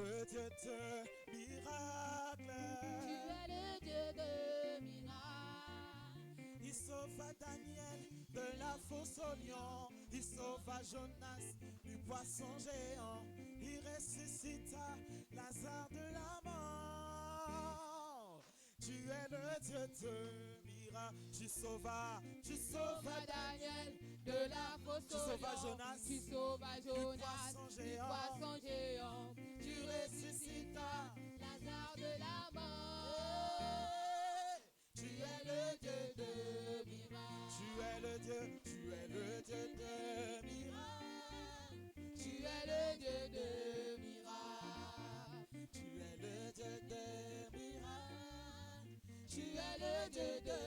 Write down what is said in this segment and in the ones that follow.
le Dieu de miracles. Tu es le Dieu de miracles. Il sauva Daniel de la fosse au lion. Il sauva Jonas du poisson géant. Il ressuscita Lazare de la mort. Tu es le Dieu de miracles. Tu sauvas Daniel de la fosse tu au sauvas lion. Jonas Tu sauvas Jonas poisson du géant. poisson géant. Tu ressuscitas Lazare de la mort. Tu es le Dieu de miracles. Tu es le Dieu de miracles. Tu es le Dieu de miracles. Tu es le Dieu de miracles. Tu es le Dieu de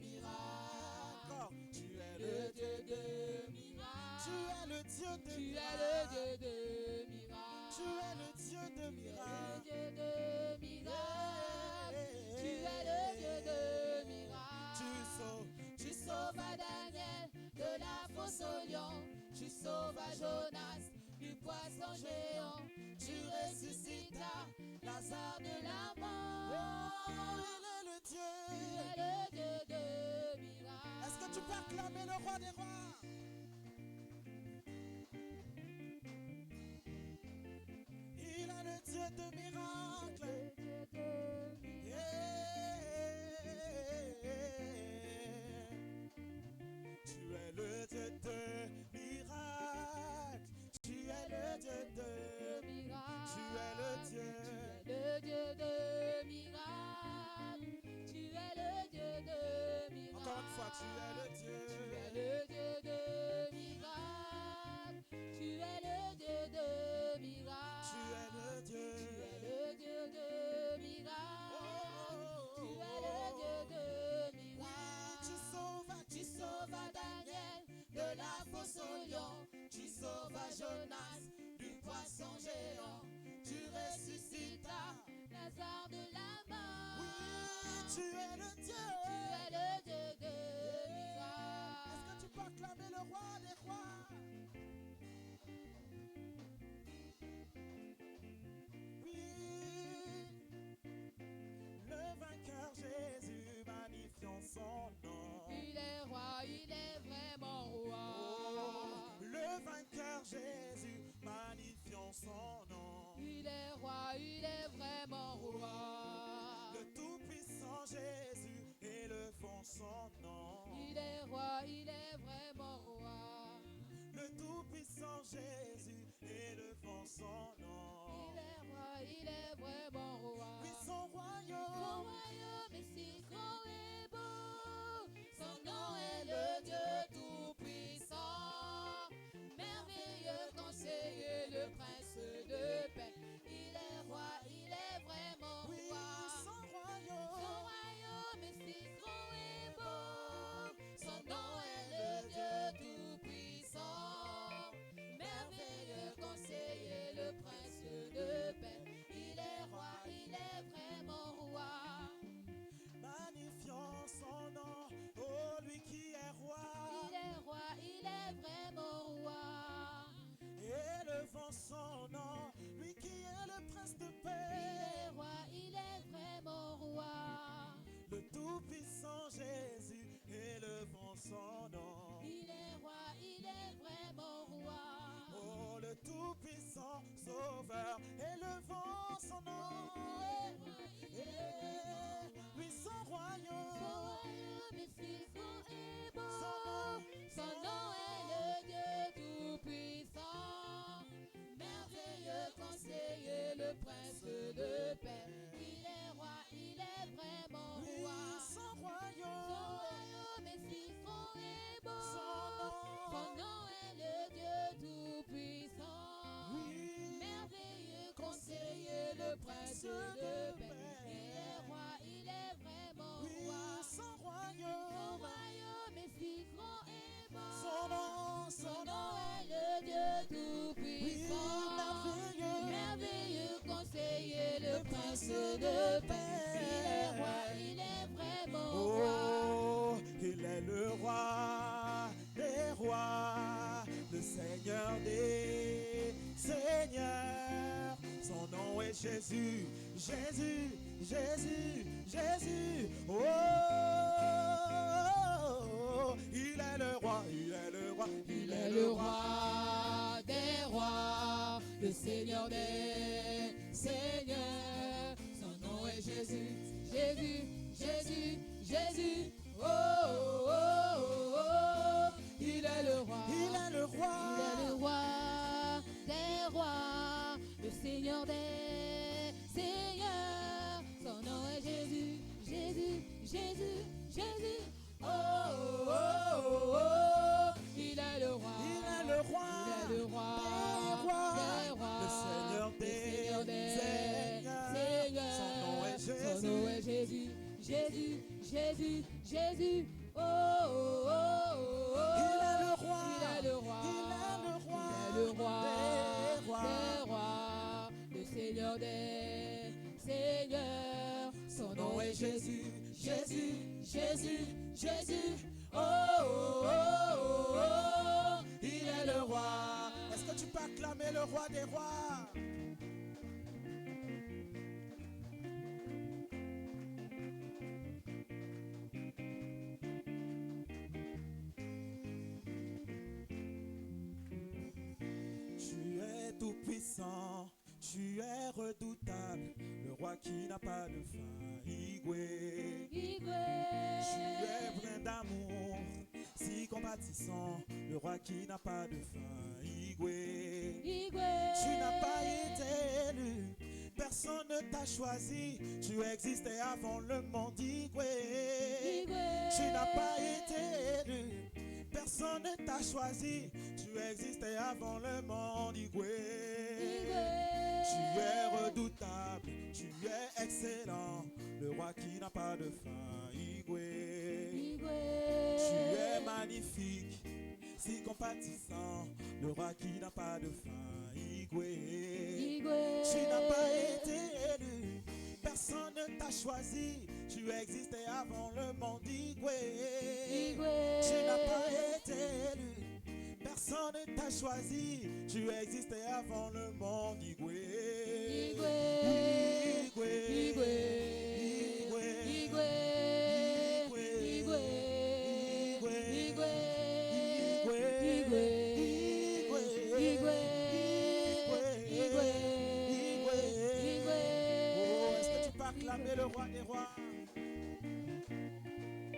miracles. Tu es Le Dieu de miracles. Tu es le Dieu de Tu es miracles. le Dieu de miracles. Tu es le Dieu de Le miracles. Dieu de miracles. Tu es le Dieu de miracles. Tu sauvas Daniel de la fosse au lion. Tu sauvas Jonas du poisson géant. Tu ressuscitas Lazare de la mort. Il est le Tu Dieu. es le Dieu de miracles. Est-ce que tu peux acclamer le roi des rois? Il est le Dieu de miracles. Le Dieu de Tu es le Dieu de miracles. Tu es le Dieu de miracles. Tu es le Dieu. Le Dieu de miracles. Tu es le Dieu de miracles. Encore une fois, tu es le Dieu. Tu es le Dieu de miracles. Tu es le Dieu de miracles. Tu es le Dieu. Tu es le Dieu de miracles. Tu es le Dieu de miracles. Tu sauvas Daniel de la fosse au lion. Tu sauvas Jonas du poisson géant. Tu ressuscitas Lazare de la mort. Oui, tu es le Dieu. Tu es le Dieu de miracles. Est-ce que tu peux acclamer le roi des rois? Oui, le vainqueur Jésus, magnifiant son nom. Il est roi, il est vraiment roi. Le vainqueur Jésus, magnifiant son nom. Il est roi, il est vraiment roi. Le tout-puissant Jésus est est Jésus, Jésus, Jésus, Jésus. Oh, il est le roi, il est le roi, Il est le roi des rois, le Seigneur des seigneurs. Son nom est Jésus, Jésus, Jésus, Jésus. Oh, oh, oh, oh, oh. Il est le roi, il est le roi, il est le roi des rois, le Seigneur des seigneurs. Son nom est Jésus, Jésus, Jésus, Jésus. Oh, oh, oh, oh, oh. Il est le roi, il est le roi, il est le roi des rois, le Seigneur des seigneurs. Son nom est Jésus, son nom est Jésus, Jésus, Jésus, Jésus. Oh, oh, oh, oh, oh. il est le roi, il est le roi, il est le roi, il est le roi des rois, le Seigneur des seigneurs. Son nom est Jésus, Jésus, Jésus, Jésus. Oh, oh, oh, oh, oh. il est le roi. Est-ce que tu peux acclamer le roi des rois? Tu es tout puissant, tu es redoutable, le roi qui n'a pas de fin. Igwe. Tu es plein d'amour, si compatissant, le roi qui n'a pas de fin. Igwe. Tu n'as pas été élu, personne ne t'a choisi, tu existais avant le monde. Igwe. Tu n'as pas été élu, personne ne t'a choisi, tu existais avant le monde. Igwe. Tu es redoutable, tu es excellent, le roi qui n'a pas de fin. Igwe. Tu es magnifique, si compatissant, le roi qui n'a pas de fin. Igwe. Tu n'as pas été élu, personne ne t'a choisi, tu existais avant le monde. Igwe. Tu n'as pas été élu, personne ne t'a choisi, tu existais avant le monde. Igwe. Igwe. Igwe. Acclamer le roi des rois.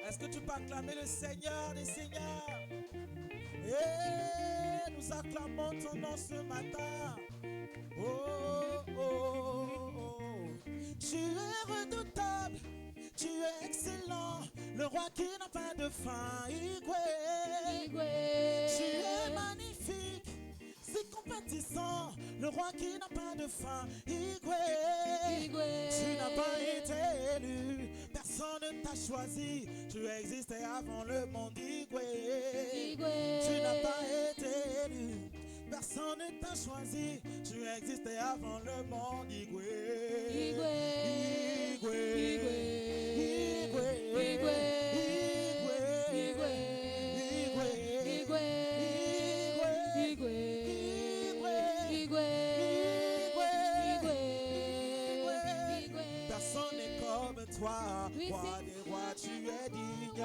Est-ce que tu peux acclamer le Seigneur des seigneurs? Et nous acclamons ton nom ce matin. Oh, oh, oh, oh. Tu es redoutable, tu es excellent, le roi qui n'a pas de fin. Igwe. Tu es magnifique, si compatissant, le roi qui n'a pas de fin. Igwe. Tu n'as pas été élu, personne ne t'a choisi, tu existais avant le monde. Igwe. Tu n'as pas été élu, personne ne t'a choisi, tu existais avant le monde. Igwe. Igwe. Personne n'est comme toi, roi des rois, tu es digne.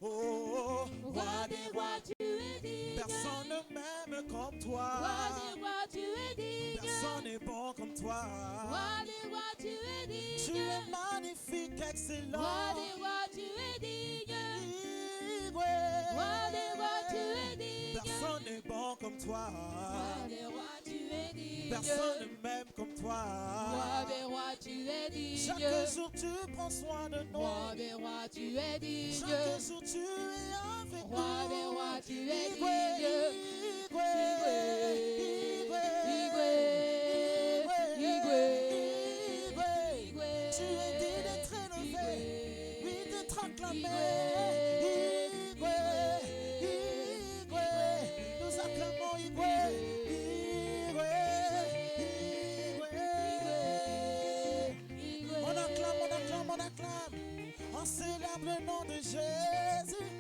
Oh, Roi des rois, tu es digne. personne ne m'aime comme toi. Roi des rois, tu es digne. Personne n'est bon comme toi. Roi des rois, tu es digne. Tu es magnifique, excellent. Roi des rois, tu es digne. Igwe. Roi des rois, tu es digne. Personne n'est bon comme toi. Roi des rois, tu es digne. Personne ne m'aime comme toi. Roi des rois, tu es digne. Chaque jour tu prends soin de nous. Roi des rois, tu es digne. Chaque jour tu es avec nous. Roi des rois, tu es Igwe, digne. Igwe, Igwe, Igwe, Igwe. Tu es dit d'être élevé, oui d'être acclamé. Igwe, Igwe, nous acclamons Igwe. On acclame, on acclame, on acclame. On célèbre le nom de Jésus.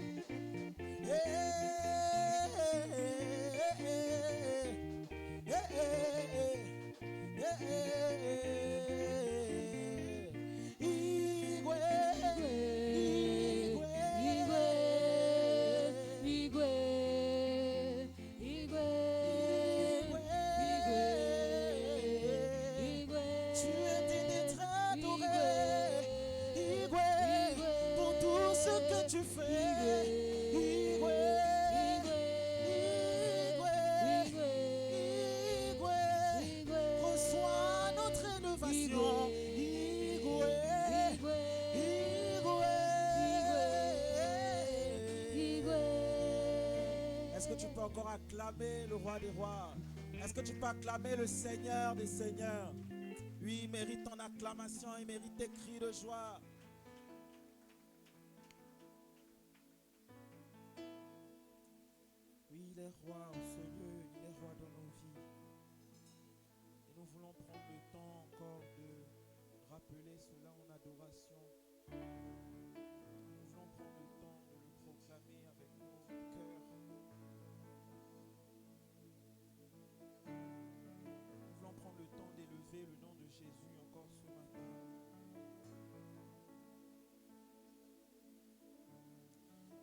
que tu peux encore acclamer le roi des rois? Est-ce que tu peux acclamer le Seigneur des seigneurs? Oui, il mérite ton acclamation, il mérite tes cris de joie. Oui, il est roi en ce lieu, il est roi dans nos vies. Et nous voulons prendre le temps encore de rappeler cela en adoration. Nous voulons prendre le temps de le proclamer avec nos cœurs. Nous voulons prendre le temps d'élever le nom de Jésus encore ce matin.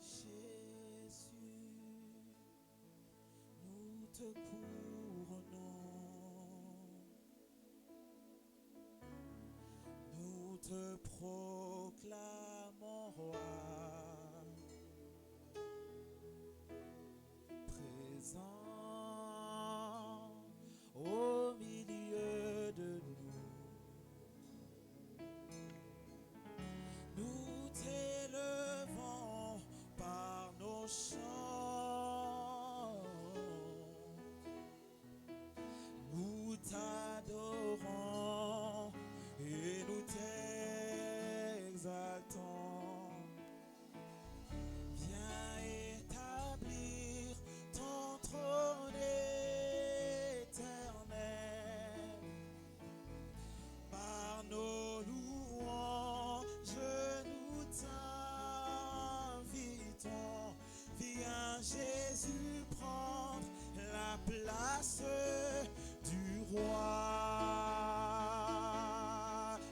Jésus, nous te couronnons, nous te proclamons roi, présent au milieu de nous. Nous t'élevons par nos chants, nous t'adorons et nous t'exaltons. Viens établir ton trône éternel par nos louanges, nous t'invitons. Viens Jésus prendre la place du roi.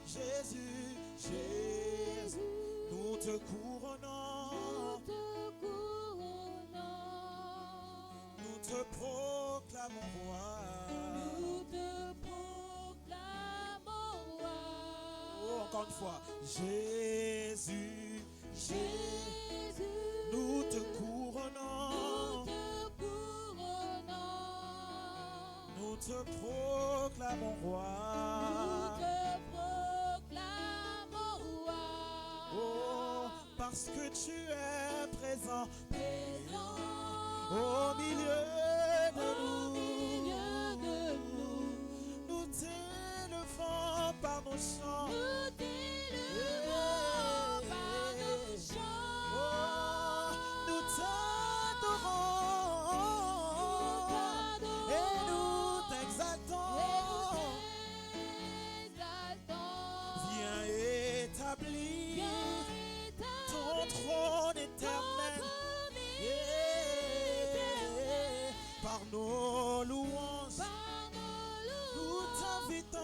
Jésus, Jésus, nous te couronnons, nous te proclamons roi. Oh, encore une fois, Jésus, Jésus, nous te couronnons, nous te proclamons roi. Oh, parce que tu es présent, au milieu de nous. Nous t'élevons par nos chants. Nous t'adorons et nous t'exaltons. Viens établir ton trône éternel par nos louanges. Nous t'invitons.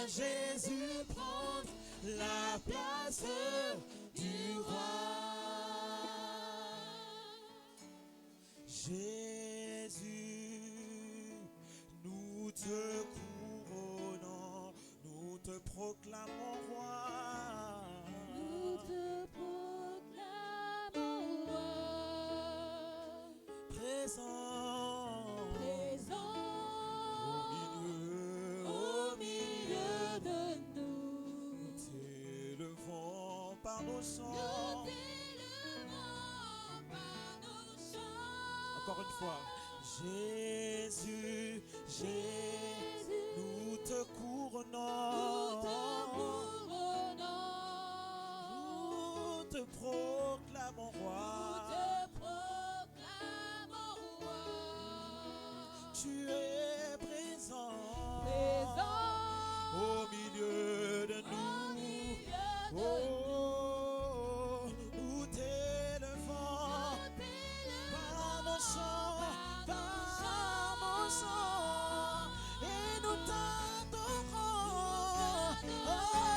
Jésus prendre la place du roi. Jésus, nous te couronnons, nous te proclamons roi. Nous te proclamons roi. Présent. Encore une fois, Jésus, Jésus, nous te couronnons, nous te proclamons roi. Tu es présent, au milieu de nous. Oh, nous t'élevons par nos chants, et nous t'adorons. Oh,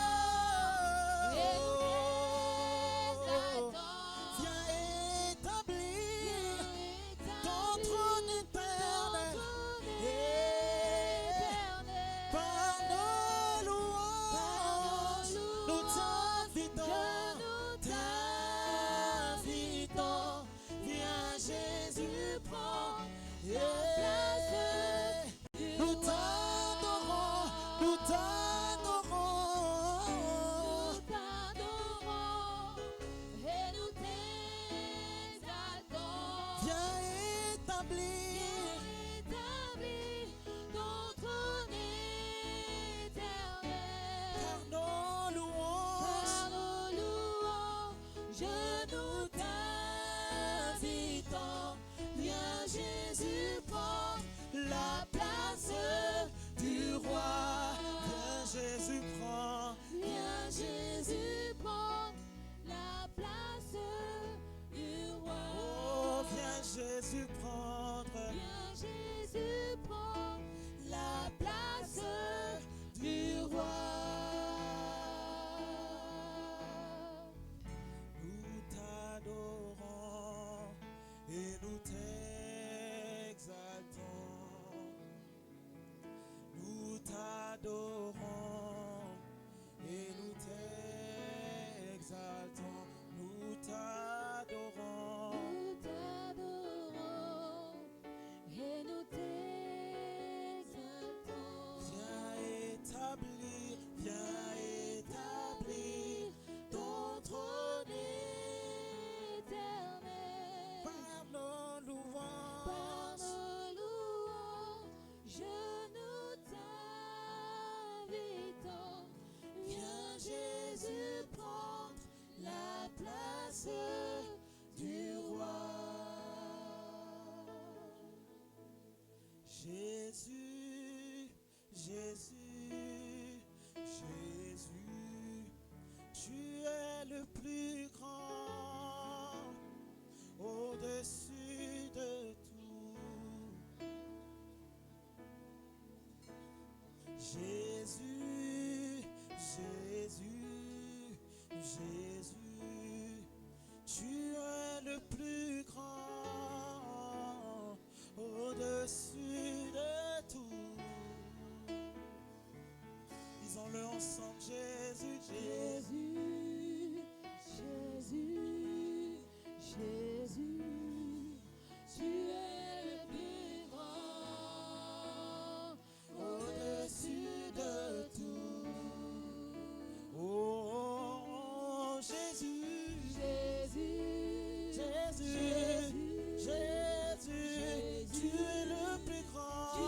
Jésus, Jésus, Jésus, tu es le plus grand. tu es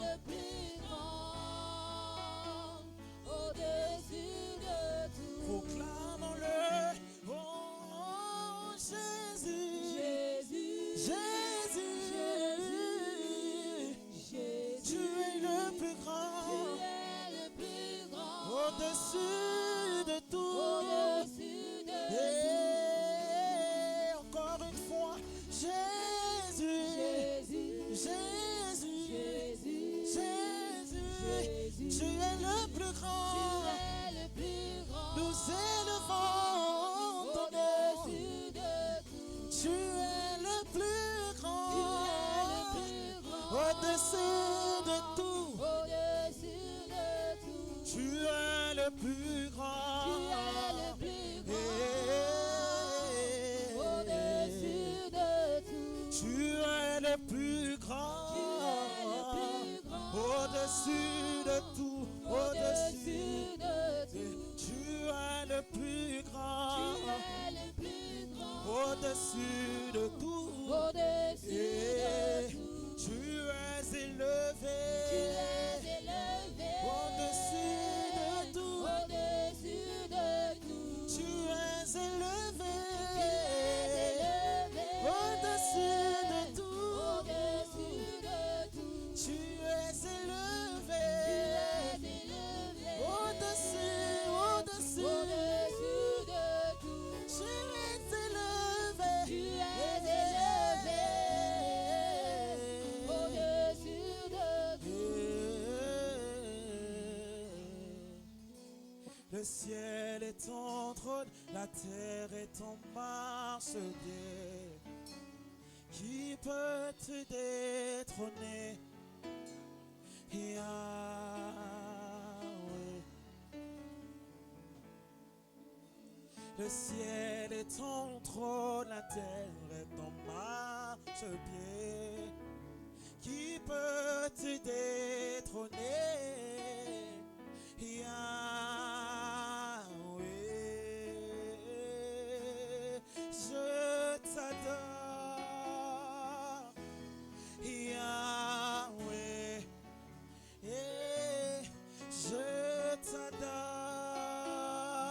le plus grand, au-dessus de tout. Proclamons-le, oh Jésus, Jésus, Jésus, Jésus, tu es le plus tu grand, es le plus grand, au-dessus de tout. au-dessus de tout. Et encore une fois, Jésus, Jésus, Jésus, Jésus, Jésus, Jésus, tu es le plus tu grand. es le plus grand, Nous élevons ton nom. au-dessus de tout. Tu es le plus Tu grand. es le plus grand, Au-dessus de tout. au-dessus de tout. Tu es le plus grand. Tu es le plus grand, Eh, au-dessus de tout. Tu es le plus grand. Tu es le plus grand, Au-dessus de tout. au-dessus de tout. Tu es le plus Tu grand. es le plus grand, Au-dessus de tout. au-dessus de Et tout. tu es élevé. Tu es élevé, Au-dessus de tout. au-dessus de tout. Tu es élevé. Tu es élevé, Au-dessus de tout. au-dessus de tout. Tu es élevé. Tu es élevé, Au-dessus, au-dessus. au-dessus de tout. Tu es élevé. Tu es élevé, au-dessus de tout. Le ciel est ton trône, la terre est ton marchepied. Qui peut te détrôner? Yahweh. Le ciel est ton trône, la terre est ton marchepied. Qui peut te détrôner? Yahweh, je t'adore. Yahweh, je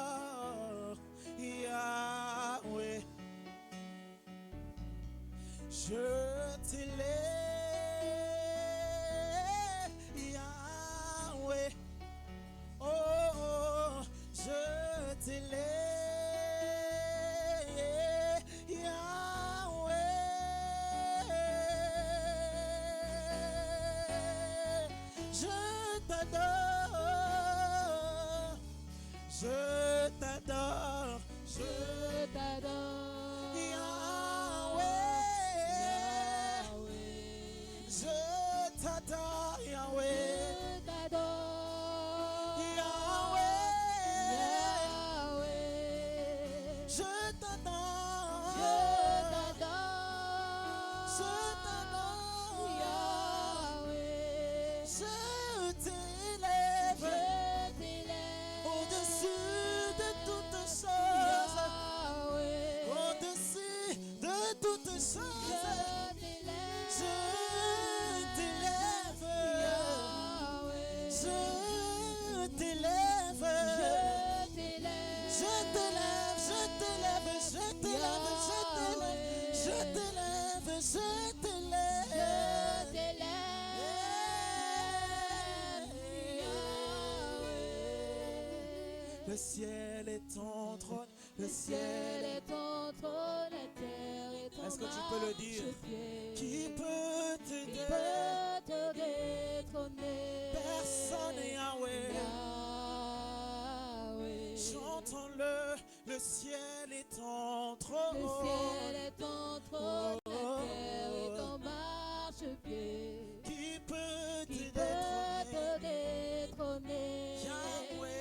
t'adore. Yahweh, je t'élève. Yahweh, oh, oh, je t'élève. Yahweh, je t'adore. Je t'adore. Je t'adore, Yahweh, Yahweh. je t'adore, Yahweh, Je t'adore, Yahweh, Yahweh. je t'adore, Je t'adore, Yahweh. je t'élève Je t'élève, au-dessus de toutes choses, Yahweh. au-dessus de toutes choses, Je t'élève, je t'élève, Yahweh. je t'élève. Je t'élève, Je t'élève, je t'élève, je t'élève, je t'élève, je je t'élève, t'élève, Yahweh. Le ciel est ton trône, Le ciel est ton trône, la terre est ton Est-ce que tu peux le dire? marchepied. Qui peut Qui t'aider? peut te détrôner? Personne, Yahweh. Yahweh. Chantons-le, le ciel est ton Le trône. ciel est ton trône, la terre est ton marchepied. Qui peut Qui te peut détrôner? te détrôner? Yahweh.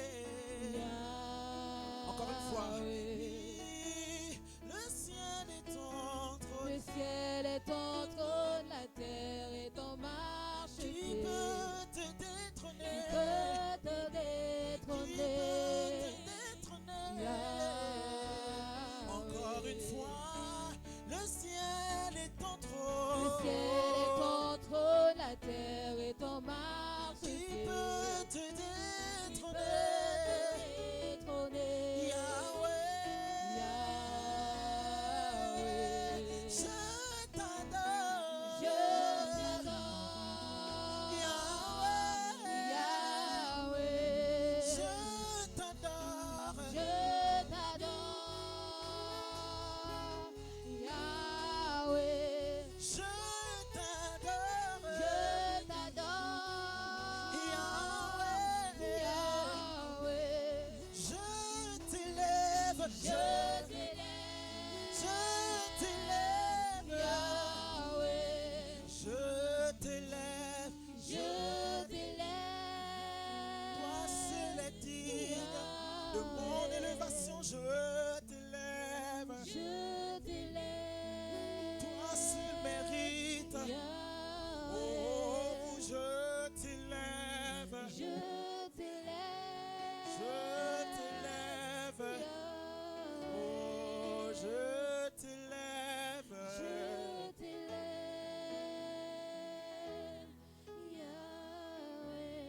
Encore une fois. Yahweh. Le ciel est ton trône. Le ciel est ton trône, la terre est ton Qui marchepied. peut te Qui détrôner? peut te Qui peut détrôner? te détrôner? Yahweh. une fois, le ciel est ton trône. Le ciel est ton trône, la terre est ton marche. Qui peut te détrôner? Yahweh, Yahweh, je t'adore. je t'adore. Yahweh, Yahweh, je t'adore. je t'adore. Yahweh, Je t'adore. je t'adore. Yahweh, Yahweh, je t'élève. je t'élève. Je t'élève. Yahweh, Je t'élève. je t'élève. Toi seul est digne de mon élévation. Je t'élève. Je t'élève. Toi seul mérite. Yahweh, Oh, je t'élève. je t'élève. Je t'élève. Yahweh, Oh, je t'élève. je t'élève. Yahweh.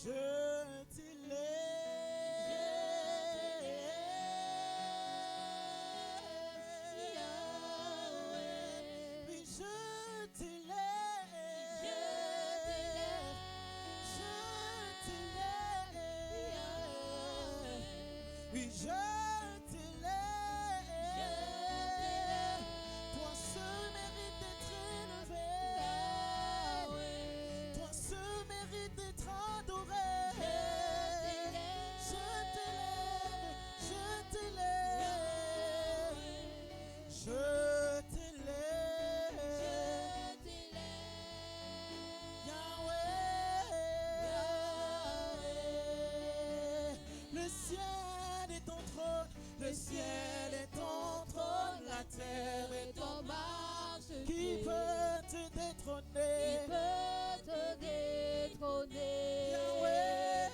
Je Le ciel est ton trône, la terre est ton marchepied. Qui peut te détrôner? Qui peut te détrôner? Yahweh.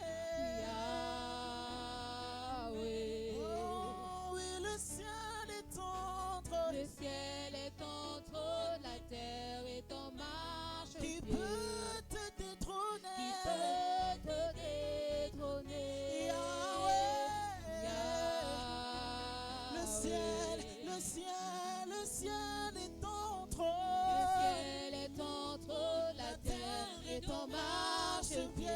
Yahweh. Oh oui, le ciel est ton trône. Le ciel est ton trône, la terre est ton marchepied. Qui peut te détrôner? Qui peut te détrôner? Le ciel est ton trône. Le ciel est ton trône, la terre est ton marchepied.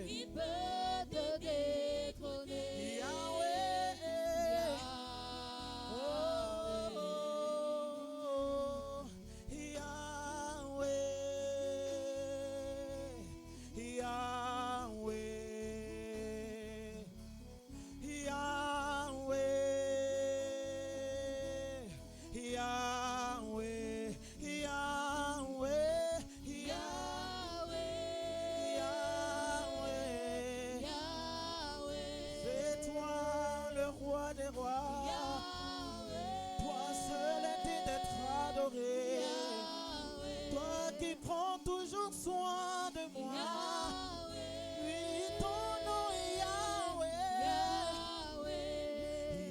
Qui peut te détrôner? Yahweh. Soin de moi. Oui, ton nom est Yahweh.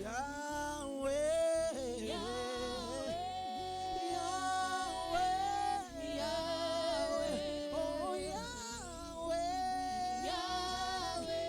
Yahweh. Yahweh. Yahweh. Oh Yahweh. Yahweh.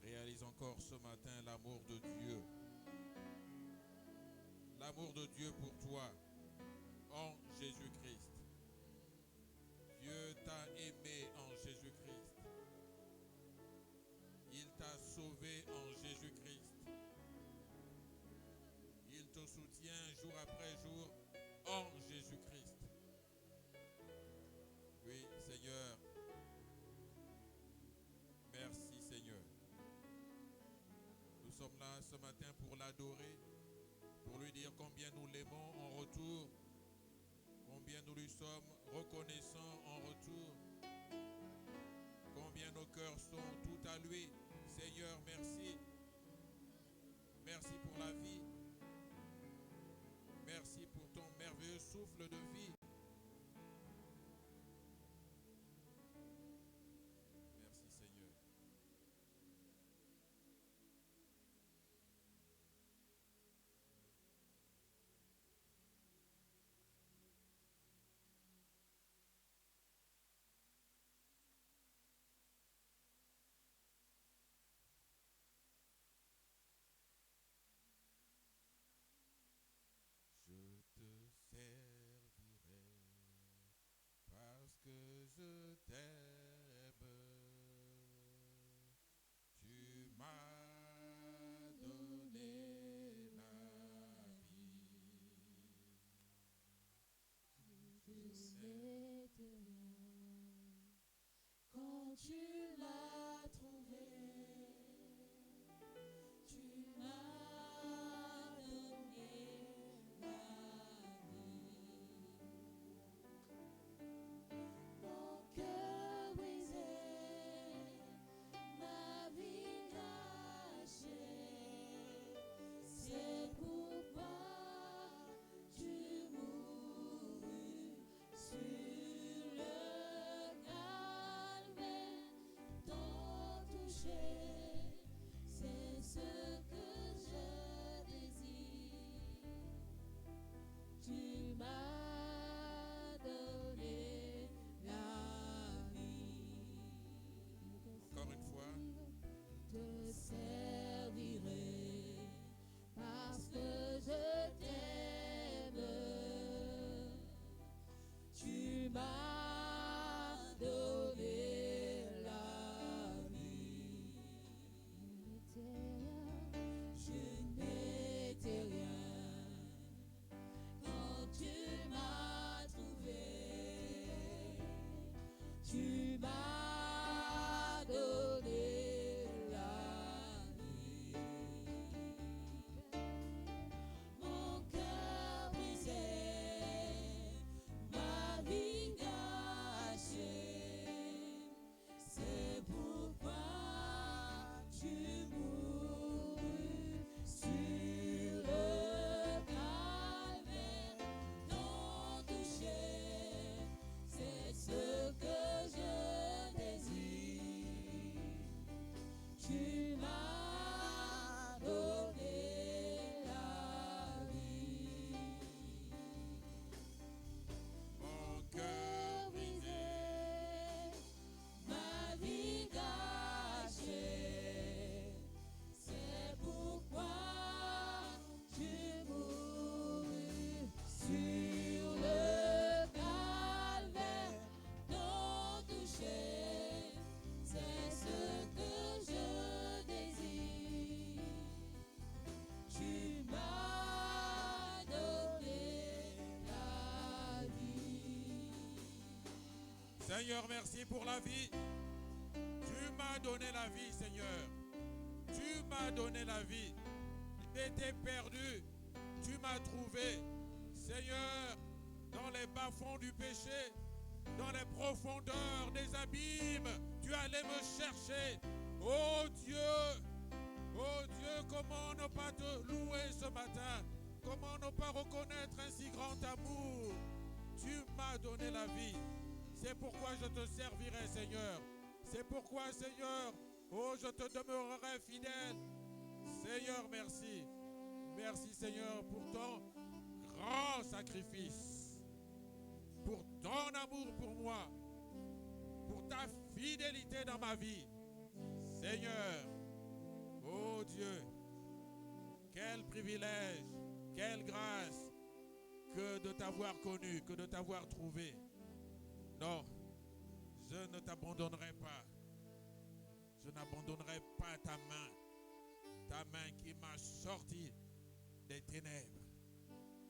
Réalise encore ce matin l'amour de Dieu. L'amour de Dieu pour toi en Jésus-Christ. Dieu t'a aimé en Jésus-Christ. Il t'a sauvé en Jésus-Christ. Il te soutient jour après jour en Jésus-Christ. Oui, Seigneur. Merci, Seigneur. Nous sommes là ce matin pour l'adorer, pour lui dire combien nous l'aimons en retour, combien nous lui sommes reconnaissants en retour, combien nos cœurs sont tout à lui. Seigneur, merci. Merci pour la vie. Merci pour ton merveilleux souffle de vie. Merci, Seigneur. Seigneur, merci pour la vie. Tu m'as donné la vie, Seigneur. Tu m'as donné la vie. J'étais perdu. Tu m'as trouvé. Seigneur, dans les bas-fonds du péché, dans les profondeurs des abîmes, tu allais me chercher. Oh Dieu, comment ne pas te louer ce matin? Comment ne pas reconnaître un si grand amour? Tu m'as donné la vie. C'est pourquoi je te servirai, Seigneur. C'est pourquoi, Seigneur, oh, je te demeurerai fidèle. Seigneur, merci. Merci, Seigneur, pour ton grand sacrifice, pour ton amour pour moi, pour ta fidélité dans ma vie. Seigneur, oh Dieu, quel privilège, quelle grâce que de t'avoir connu, que de t'avoir trouvé. Non, je ne t'abandonnerai pas. Je n'abandonnerai pas ta main qui m'a sorti des ténèbres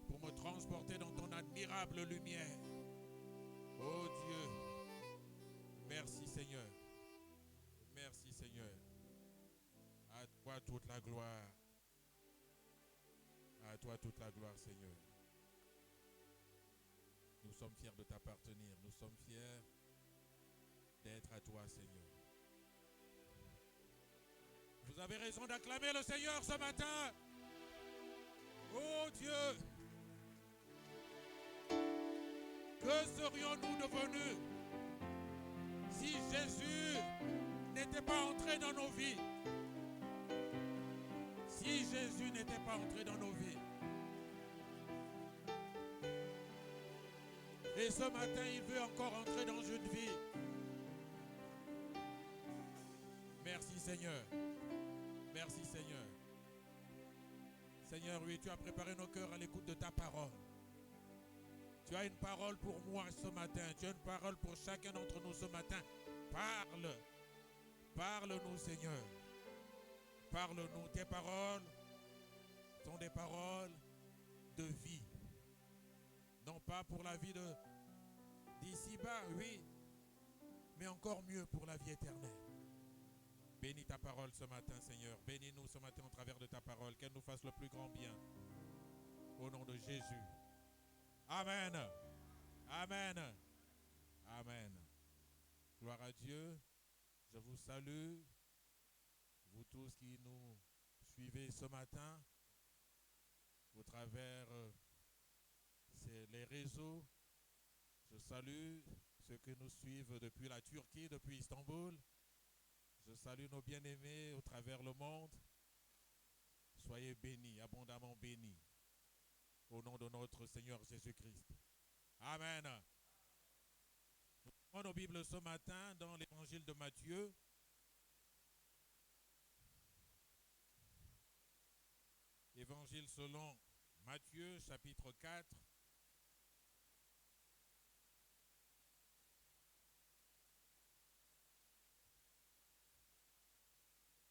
pour me transporter dans ton admirable lumière. Oh Dieu, merci Seigneur. Merci Seigneur. À toi toute la gloire. À toi toute la gloire, Seigneur. Nous sommes fiers de t'appartenir. Nous sommes fiers d'être à toi, Seigneur. Vous avez raison d'acclamer le Seigneur ce matin. Oh Dieu, que serions-nous devenus si Jésus n'était pas entré dans nos vies? Si Jésus n'était pas entré dans nos vies. Et ce matin, il veut encore entrer dans une vie. Merci Seigneur. Merci Seigneur. Seigneur, oui, tu as préparé nos cœurs à l'écoute de ta parole. Tu as une parole pour moi ce matin. Tu as une parole pour chacun d'entre nous ce matin. Parle. Parle-nous, Seigneur. Parle-nous. Tes paroles sont des paroles de vie. Non pas pour la vie d'ici-bas, oui, mais encore mieux pour la vie éternelle. Bénis ta parole ce matin, Seigneur. Bénis-nous ce matin au travers de ta parole. Qu'elle nous fasse le plus grand bien. Au nom de Jésus. Amen. Amen. Amen. Gloire à Dieu. Je vous salue. Vous tous qui nous suivez ce matin au travers les réseaux. Je salue ceux qui nous suivent depuis la Turquie, depuis Istanbul. Je salue nos bien-aimés au travers le monde. Soyez bénis, abondamment bénis, au nom de notre Seigneur Jésus-Christ. Amen. Nous prenons nos Bibles ce matin dans l'évangile de Matthieu. Évangile selon Matthieu, chapitre 4.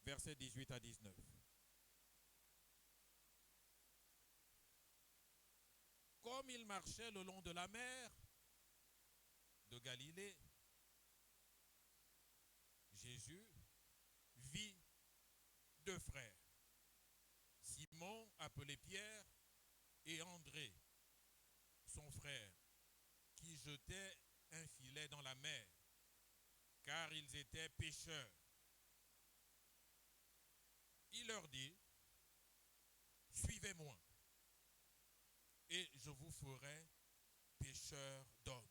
Versets 18 à 19. Comme il marchait le long de la mer de Galilée, Jésus vit deux frères, Simon appelé Pierre et André, son frère, qui jetaient un filet dans la mer, car ils étaient pêcheurs. Il leur dit, « Suivez-moi, et je vous ferai pêcheurs d'hommes. »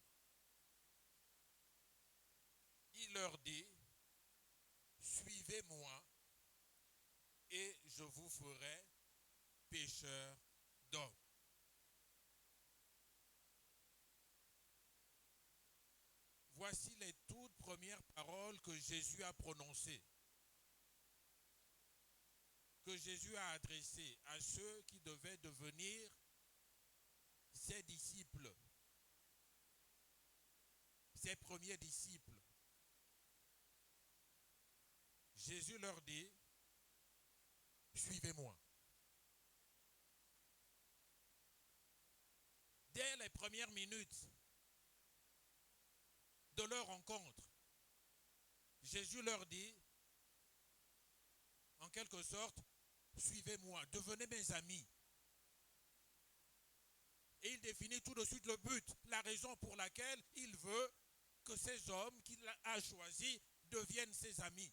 Il leur dit, « Suivez-moi, et je vous ferai pêcheurs d'hommes. » Voici les toutes premières paroles que Jésus a prononcées, que Jésus a adressées à ceux qui devaient devenir ses disciples, ses premiers disciples. Jésus leur dit, « Suivez-moi. » Dès les premières minutes de leur rencontre, Jésus leur dit, en quelque sorte, suivez-moi, devenez mes amis. Et il définit tout de suite le but, la raison pour laquelle il veut que ces hommes qu'il a choisis deviennent ses amis.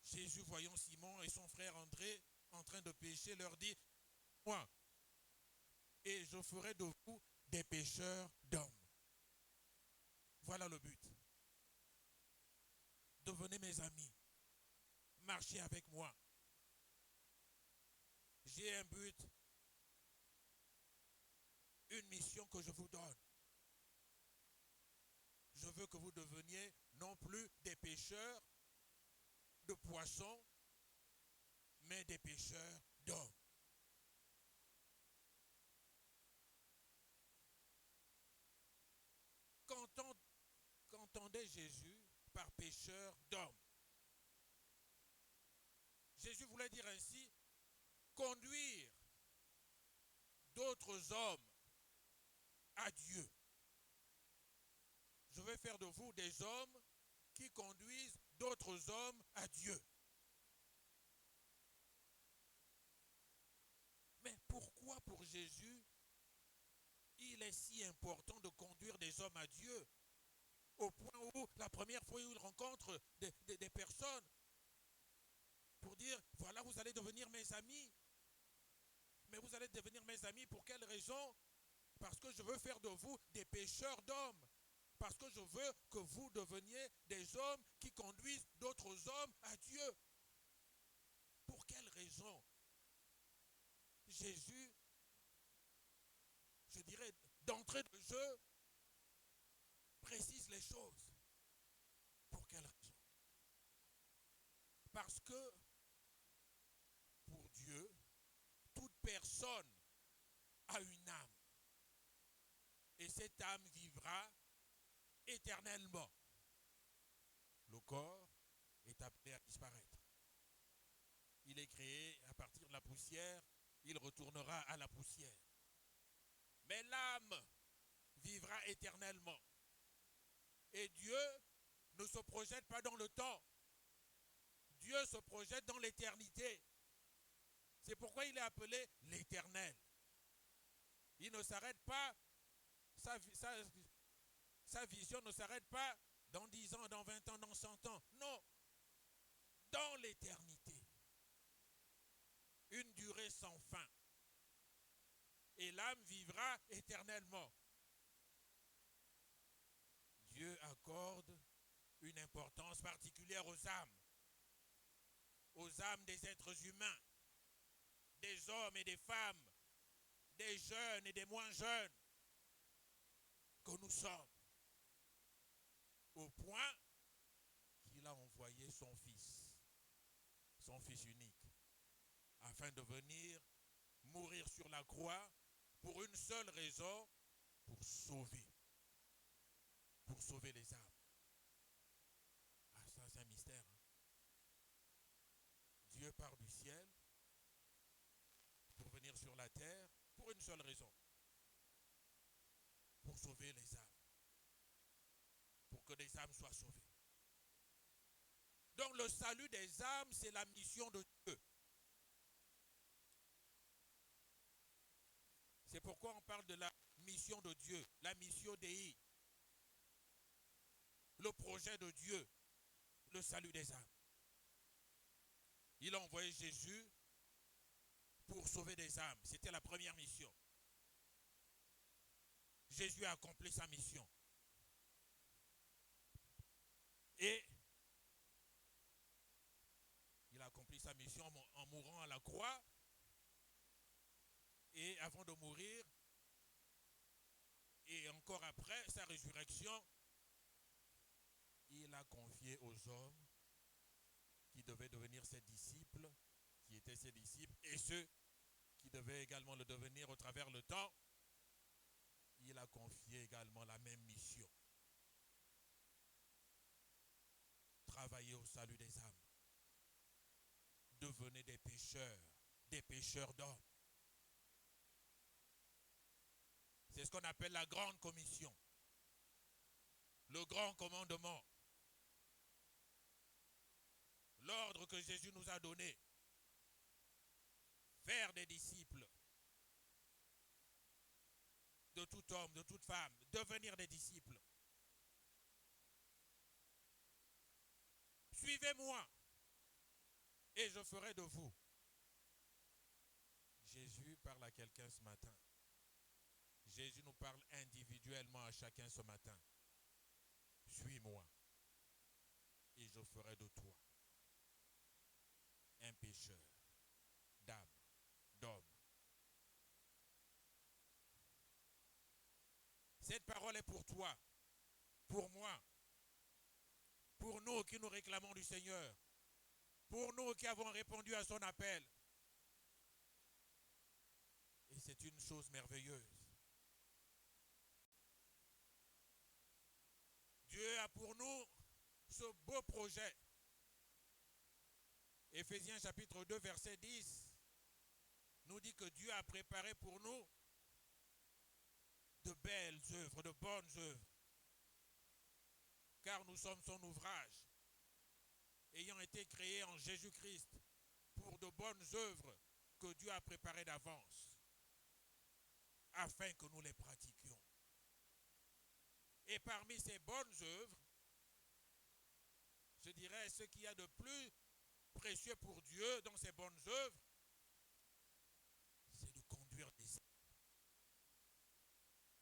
Jésus, voyant Simon et son frère André en train de pécher, leur dit, moi, et je ferai de vous des pêcheurs d'hommes. Voilà le but. Devenez mes amis. Marchez avec moi. J'ai un but, une mission que je vous donne. Je veux que vous deveniez non plus des pêcheurs de poissons, mais des pêcheurs d'hommes. Qu'entendait Jésus par pêcheur d'hommes? Jésus voulait dire ainsi, conduire d'autres hommes à Dieu. Je vais faire de vous des hommes qui conduisent d'autres hommes à Dieu. Mais pourquoi pour Jésus, il est si important de conduire des hommes à Dieu, au point où la première fois où il rencontre des personnes, pour dire, voilà, vous allez devenir mes amis. Mais vous allez devenir mes amis pour quelle raison? Parce que je veux faire de vous des pêcheurs d'hommes. Parce que je veux que vous deveniez des hommes qui conduisent d'autres hommes à Dieu. Pour quelle raison? Jésus, je dirais, d'entrée de jeu, précise les choses. Pour quelle raison? Parce que, pour Dieu, toute personne a une âme. Et cette âme vivra éternellement. Le corps est appelé à disparaître. Il est créé à partir de la poussière, il retournera à la poussière. Mais l'âme vivra éternellement. Et Dieu ne se projette pas dans le temps. Dieu se projette dans l'éternité. C'est pourquoi il est appelé l'Éternel. Il ne s'arrête pas, sa vision ne s'arrête pas dans 10 ans, dans 20 ans, dans 100 ans. Non, dans l'éternité. Une durée sans fin. Et l'âme vivra éternellement. Dieu accorde une importance particulière aux âmes des êtres humains, des hommes et des femmes, des jeunes et des moins jeunes que nous sommes, au point qu'il a envoyé son fils unique, afin de venir mourir sur la croix pour une seule raison, pour sauver les âmes. Ah, ça c'est un mystère. Hein? Dieu part du ciel pour venir sur la terre pour une seule raison, pour sauver les âmes, pour que les âmes soient sauvées. Donc le salut des âmes, c'est la mission de Dieu. C'est pourquoi on parle de la mission de Dieu, la mission Dei. Le projet de Dieu, le salut des âmes. Il a envoyé Jésus pour sauver des âmes. C'était la première mission. Jésus a accompli sa mission. Et il a accompli sa mission en mourant à la croix. Et avant de mourir, et encore après sa résurrection, il a confié aux hommes qui devaient devenir ses disciples, qui étaient ses disciples, et ceux qui devaient également le devenir au travers le temps, il a confié également la même mission. Travailler au salut des âmes. Devenez des pécheurs d'hommes. C'est ce qu'on appelle la grande commission. Le grand commandement. L'ordre que Jésus nous a donné. Faire des disciples. De tout homme, de toute femme. Devenir des disciples. Suivez-moi. Et je ferai de vous. Jésus parle à quelqu'un ce matin. Jésus nous parle individuellement à chacun ce matin. Suis-moi. Et je ferai de toi un pécheur d'âme, d'homme. Cette parole est pour toi, pour moi, pour nous qui nous réclamons du Seigneur, pour nous qui avons répondu à son appel. Et c'est une chose merveilleuse. Dieu a pour nous ce beau projet. Éphésiens chapitre 2, verset 10 nous dit que Dieu a préparé pour nous de belles œuvres, de bonnes œuvres. Car nous sommes son ouvrage, ayant été créés en Jésus-Christ pour de bonnes œuvres que Dieu a préparées d'avance, afin que nous les pratiquions. Et parmi ces bonnes œuvres, je dirais ce qu'il y a de plus précieux pour Dieu dans ces bonnes œuvres, c'est de conduire des âmes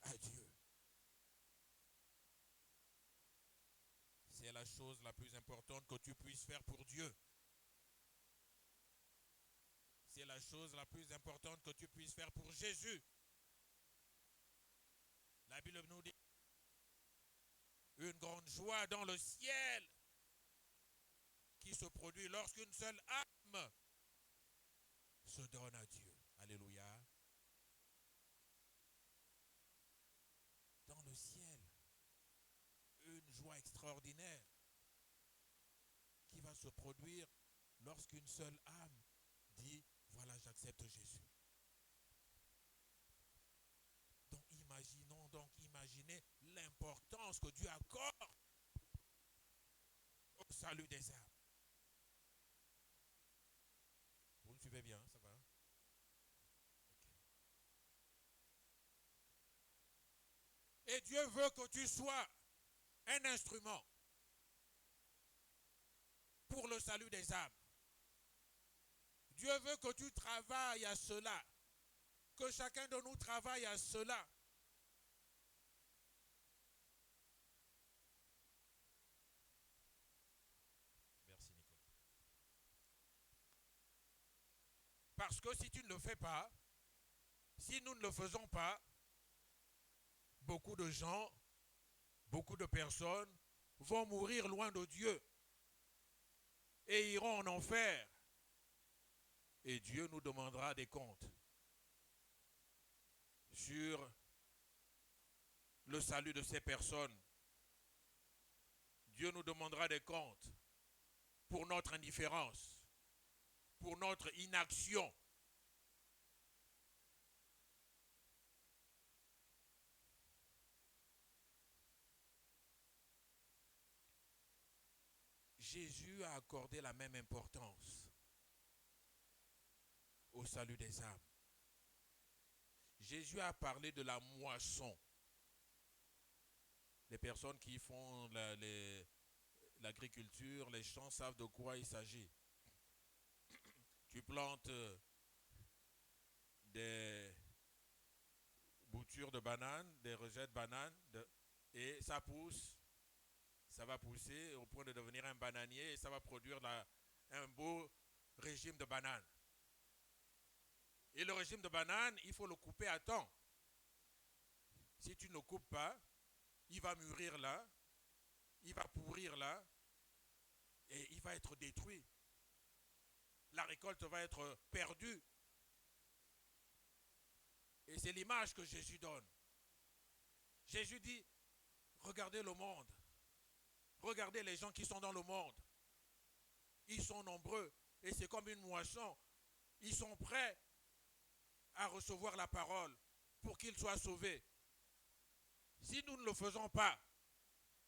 à Dieu. C'est la chose la plus importante que tu puisses faire pour Dieu. C'est la chose la plus importante que tu puisses faire pour Jésus. La Bible nous dit une grande joie dans le ciel qui se produit lorsqu'une seule âme se donne à Dieu. Alléluia. Dans le ciel, une joie extraordinaire qui va se produire lorsqu'une seule âme dit, voilà, j'accepte Jésus. Imaginez l'importance que Dieu accorde au salut des âmes. Vous me suivez bien, ça va? Okay. Et Dieu veut que tu sois un instrument pour le salut des âmes. Dieu veut que tu travailles à cela, que chacun de nous travaille à cela. Merci Nicolas. Parce que si tu ne le fais pas, si nous ne le faisons pas, beaucoup de gens, beaucoup de personnes vont mourir loin de Dieu et iront en enfer. Et Dieu nous demandera des comptes sur le salut de ces personnes. Dieu nous demandera des comptes pour notre indifférence, pour notre inaction. Jésus a accordé la même importance au salut des âmes. Jésus a parlé de la moisson. Les personnes qui font l'agriculture, les champs savent de quoi il s'agit. Tu plantes des boutures de bananes, des rejets de bananes, et ça pousse. Ça va pousser au point de devenir un bananier et ça va produire un beau régime de bananes. Et le régime de bananes, il faut le couper à temps. Si tu ne le coupes pas, il va mûrir là, il va pourrir là, et il va être détruit. La récolte va être perdue. Et c'est l'image que Jésus donne. Jésus dit, regardez le monde. Regardez les gens qui sont dans le monde. Ils sont nombreux et c'est comme une moisson. Ils sont prêts à recevoir la parole pour qu'ils soient sauvés. Si nous ne le faisons pas,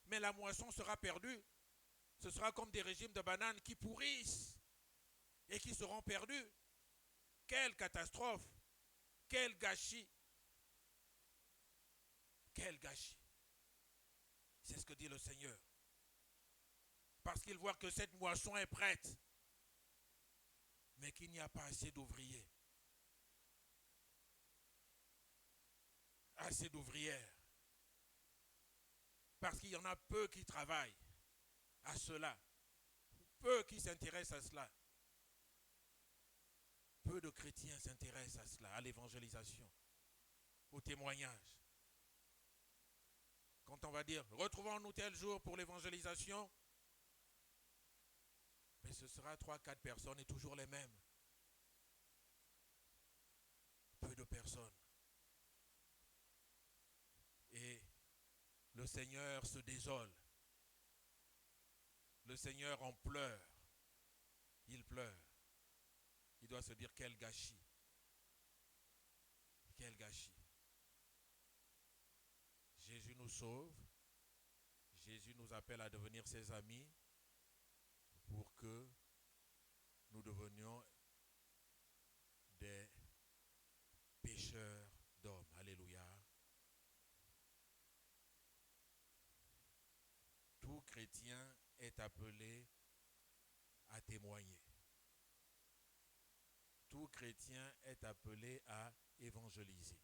mais la moisson sera perdue, ce sera comme des régimes de bananes qui pourrissent et qui seront perdus. Quelle catastrophe! Quel gâchis! Quel gâchis! C'est ce que dit le Seigneur. Parce qu'il voit que cette moisson est prête, mais qu'il n'y a pas assez d'ouvriers, assez d'ouvrières. Parce qu'il y en a peu qui travaillent à cela, peu qui s'intéressent à cela. Peu de chrétiens s'intéressent à cela, à l'évangélisation, au témoignage. Quand on va dire, retrouvons-nous tel jour pour l'évangélisation, mais ce sera 3-4 personnes et toujours les mêmes. Peu de personnes. Et le Seigneur se désole. Le Seigneur en pleure. Il pleure. Il doit se dire quel gâchis. Quel gâchis. Jésus nous sauve. Jésus nous appelle à devenir ses amis pour que nous devenions des pécheurs d'hommes. Alléluia. Tout chrétien est appelé à témoigner. Tout chrétien est appelé à évangéliser.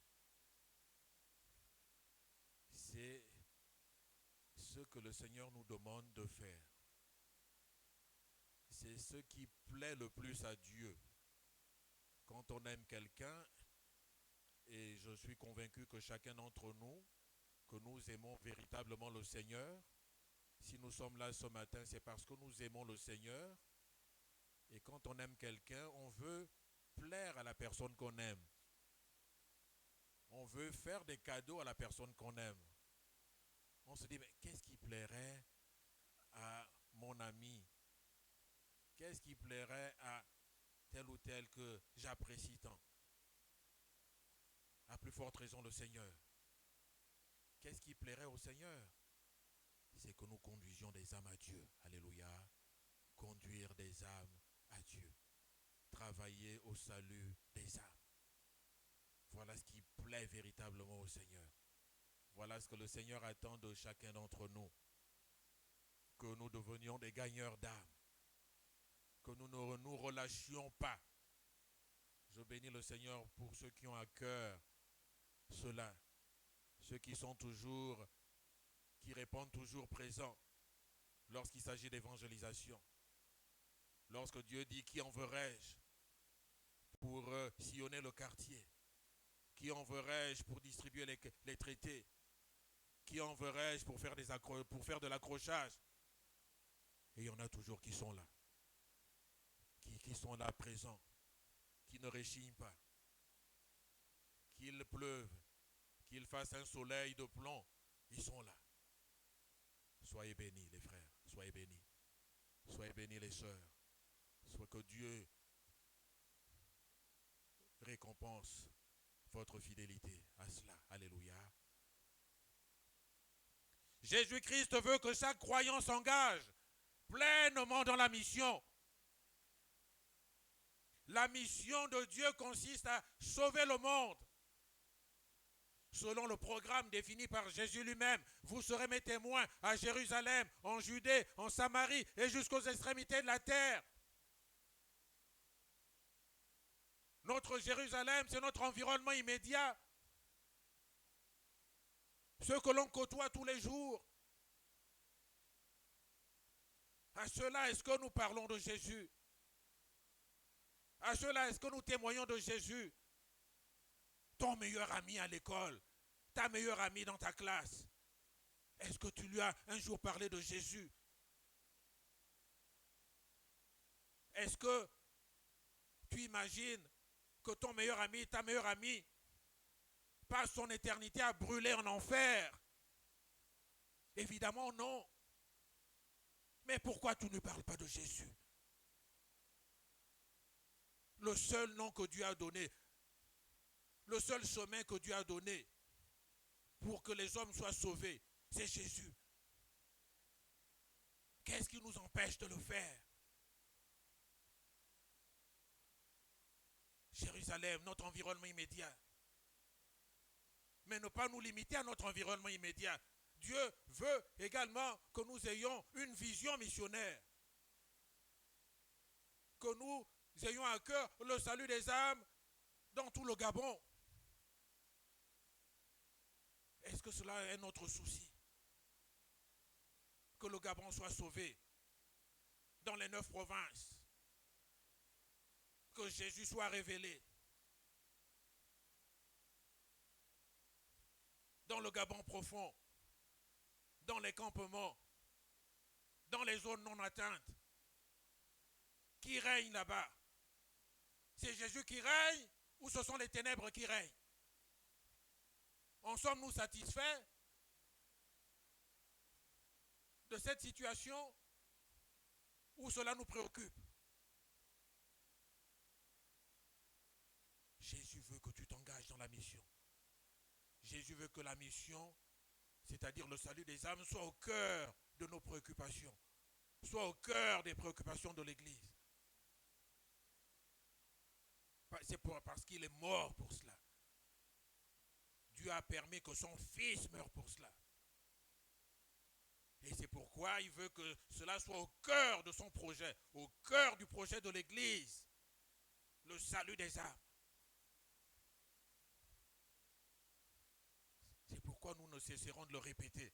C'est ce que le Seigneur nous demande de faire. C'est ce qui plaît le plus à Dieu. Quand on aime quelqu'un, et je suis convaincu que chacun d'entre nous, que nous aimons véritablement le Seigneur, si nous sommes là ce matin, c'est parce que nous aimons le Seigneur. Et quand on aime quelqu'un, on veut plaire à la personne qu'on aime. On veut faire des cadeaux à la personne qu'on aime. On se dit, mais qu'est-ce qui plairait à mon ami? Qu'est-ce qui plairait à tel ou tel que j'apprécie tant? À plus forte raison, le Seigneur. Qu'est-ce qui plairait au Seigneur? C'est que nous conduisions des âmes à Dieu. Alléluia. Conduire des âmes à Dieu. Travailler au salut des âmes. Voilà ce qui plaît véritablement au Seigneur. Voilà ce que le Seigneur attend de chacun d'entre nous. Que nous devenions des gagneurs d'âmes. Que nous ne nous relâchions pas. Je bénis le Seigneur pour ceux qui ont à cœur cela. Ceux qui sont toujours, qui répondent toujours présents lorsqu'il s'agit d'évangélisation. Lorsque Dieu dit, qui enverrai-je pour sillonner le quartier? Qui enverrai-je pour distribuer les traités? Qui enverrai-je pour faire de l'accrochage? Et il y en a toujours qui sont là. Qui sont là présents. Qui ne réchignent pas. Qu'il pleuve, qu'il fasse un soleil de plomb, ils sont là. Soyez bénis les frères, soyez bénis. Soyez bénis les sœurs. Soit que Dieu récompense votre fidélité à cela. Alléluia. Jésus-Christ veut que chaque croyant s'engage pleinement dans la mission. La mission de Dieu consiste à sauver le monde. Selon le programme défini par Jésus lui-même, vous serez mes témoins à Jérusalem, en Judée, en Samarie et jusqu'aux extrémités de la terre. Notre Jérusalem, c'est notre environnement immédiat. Ceux que l'on côtoie tous les jours. À cela, est-ce que nous parlons de Jésus? À cela, est-ce que nous témoignons de Jésus? Ton meilleur ami à l'école, ta meilleure amie dans ta classe, est-ce que tu lui as un jour parlé de Jésus? Est-ce que tu imagines que ton meilleur ami, ta meilleure amie, passe son éternité à brûler en enfer? Évidemment non. Mais pourquoi tu ne parles pas de Jésus? Le seul nom que Dieu a donné, le seul chemin que Dieu a donné, pour que les hommes soient sauvés, c'est Jésus. Qu'est-ce qui nous empêche de le faire? Jérusalem, notre environnement immédiat. Mais ne pas nous limiter à notre environnement immédiat. Dieu veut également que nous ayons une vision missionnaire. Que nous ayons à cœur le salut des âmes dans tout le Gabon. Est-ce que cela est notre souci? Que le Gabon soit sauvé dans les 9 provinces. Que Jésus soit révélé dans le Gabon profond, dans les campements, dans les zones non atteintes. Qui règne là-bas? C'est Jésus qui règne ou ce sont les ténèbres qui règnent? En sommes-nous satisfaits de cette situation ou cela nous préoccupe? Jésus veut que tu t'engages dans la mission. Jésus veut que la mission, c'est-à-dire le salut des âmes, soit au cœur de nos préoccupations, soit au cœur des préoccupations de l'Église. C'est parce qu'il est mort pour cela. Dieu a permis que son Fils meure pour cela. Et c'est pourquoi il veut que cela soit au cœur de son projet, au cœur du projet de l'Église, le salut des âmes. C'est pourquoi nous ne cesserons de le répéter.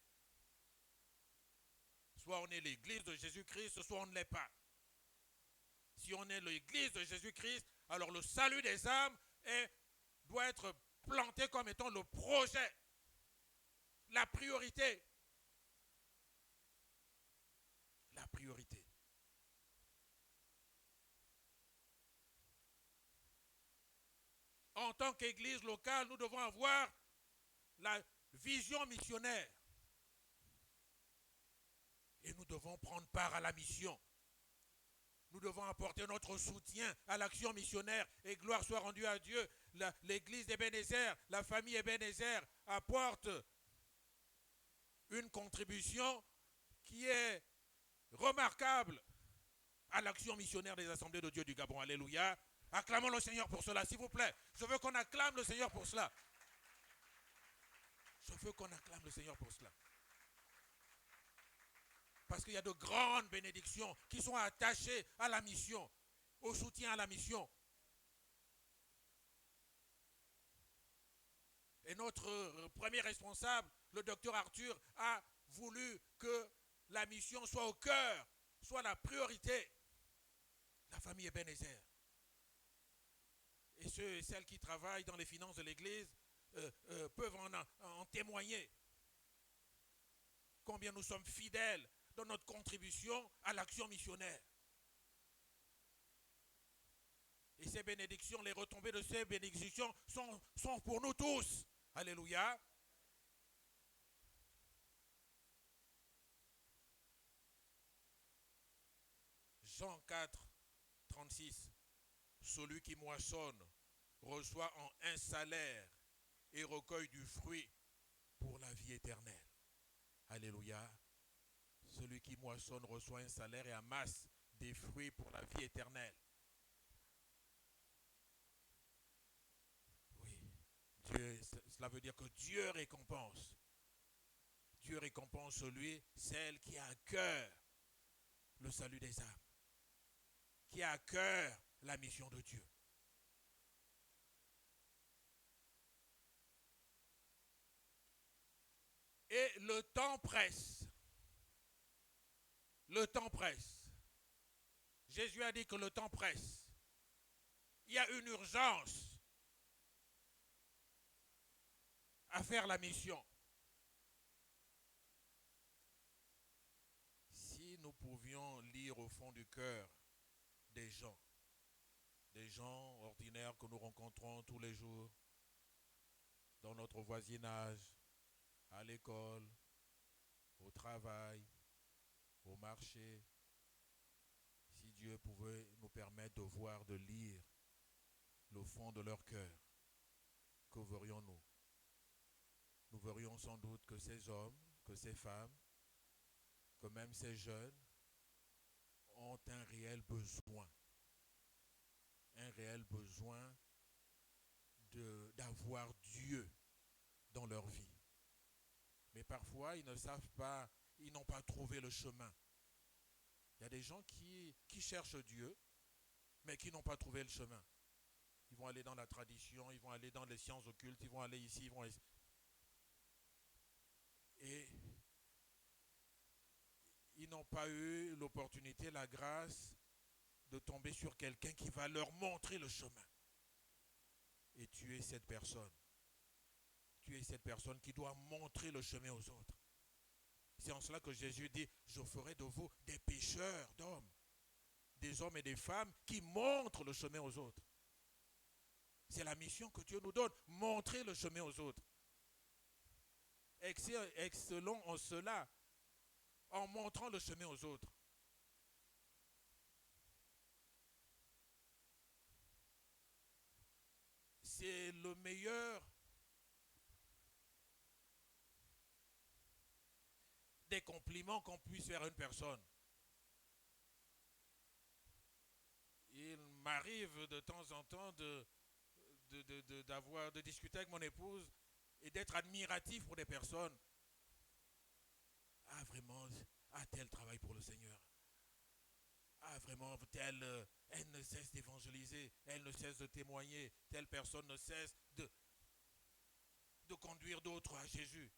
Soit on est l'Église de Jésus-Christ, soit on ne l'est pas. Si on est l'Église de Jésus-Christ, alors le salut des âmes doit être planté comme étant le projet, la priorité. La priorité. En tant qu'Église locale, nous devons avoir la vision missionnaire. Et nous devons prendre part à la mission. Nous devons apporter notre soutien à l'action missionnaire et gloire soit rendue à Dieu. L'église d'Ebenezer, la famille Ebenezer apporte une contribution qui est remarquable à l'action missionnaire des assemblées de Dieu du Gabon. Alléluia. Acclamons le Seigneur pour cela, s'il vous plaît. Je veux qu'on acclame le Seigneur pour cela. Je veux qu'on acclame le Seigneur pour cela. Parce qu'il y a de grandes bénédictions qui sont attachées à la mission, au soutien à la mission. Et notre premier responsable, le docteur Arthur, a voulu que la mission soit au cœur, soit la priorité. La famille Ebenezer. Et ceux et celles qui travaillent dans les finances de l'Église peuvent en témoigner. Combien nous sommes fidèles dans notre contribution à l'action missionnaire. Et ces bénédictions, les retombées de ces bénédictions sont pour nous tous. Alléluia. Jean 4, 36. Celui qui moissonne reçoit en un salaire et recueille du fruit pour la vie éternelle. Alléluia. Celui qui moissonne reçoit un salaire et amasse des fruits pour la vie éternelle. Oui, cela veut dire que Dieu récompense. Dieu récompense celle qui a à cœur le salut des âmes, qui a à cœur la mission de Dieu. Et le temps presse. Le temps presse. Jésus a dit que le temps presse. Il y a une urgence à faire la mission. Si nous pouvions lire au fond du cœur des gens ordinaires que nous rencontrons tous les jours, dans notre voisinage, à l'école, au travail, au marché, si Dieu pouvait nous permettre de voir, de lire le fond de leur cœur, que verrions-nous? Nous trouverions sans doute que ces hommes, que ces femmes, que même ces jeunes ont un réel besoin d'avoir Dieu dans leur vie. Mais parfois, ils ne savent pas, ils n'ont pas trouvé le chemin. Il y a des gens qui cherchent Dieu, mais qui n'ont pas trouvé le chemin. Ils vont aller dans la tradition, ils vont aller dans les sciences occultes, ils vont aller ici, ils vont ici. Et ils n'ont pas eu l'opportunité, la grâce de tomber sur quelqu'un qui va leur montrer le chemin. Et tu es cette personne. Tu es cette personne qui doit montrer le chemin aux autres. C'est en cela que Jésus dit, je ferai de vous des pécheurs d'hommes, des hommes et des femmes qui montrent le chemin aux autres. C'est la mission que Dieu nous donne, montrer le chemin aux autres. Excellons en cela, en montrant le chemin aux autres. C'est le meilleur des compliments qu'on puisse faire à une personne. Il m'arrive de temps en temps de discuter avec mon épouse et d'être admiratif pour des personnes. Ah vraiment, tel travail pour le Seigneur. Ah vraiment, telle, elle ne cesse d'évangéliser, elle ne cesse de témoigner, telle personne ne cesse de conduire d'autres à Jésus.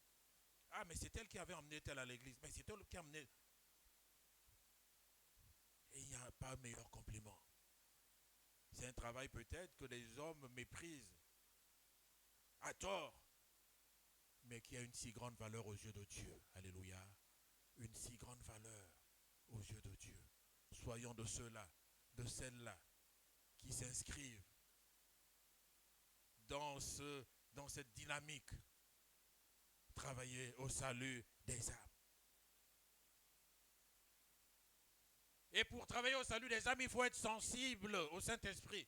Ah mais c'est elle qui avait emmené tel à l'église, mais c'est elle qui a emmené. Et il n'y a pas meilleur compliment. C'est un travail peut-être que les hommes méprisent à tort, mais qui a une si grande valeur aux yeux de Dieu. Alléluia. Une si grande valeur aux yeux de Dieu. Soyons de ceux-là, de celles-là, qui s'inscrivent dans cette dynamique. Travailler au salut des âmes. Et pour travailler au salut des âmes, il faut être sensible au Saint-Esprit.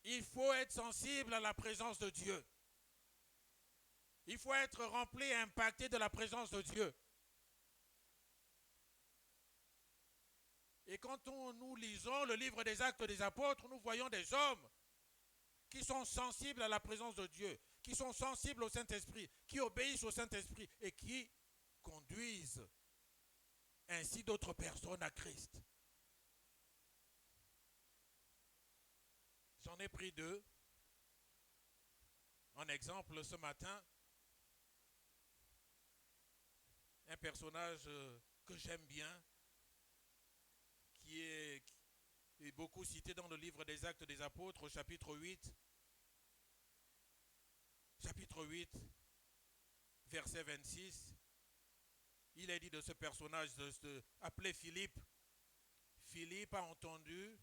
Il faut être sensible à la présence de Dieu. Il faut être rempli et impacté de la présence de Dieu. Et quand nous lisons le livre des Actes des Apôtres, nous voyons des hommes qui sont sensibles à la présence de Dieu, qui sont sensibles au Saint-Esprit, qui obéissent au Saint-Esprit et qui conduisent ainsi d'autres personnes à Christ. J'en ai pris deux en exemple ce matin. Un personnage que j'aime bien, qui est beaucoup cité dans le livre des Actes des Apôtres, au chapitre 8. Chapitre 8, verset 26. Il est dit de ce personnage appelé Philippe. Philippe a entendu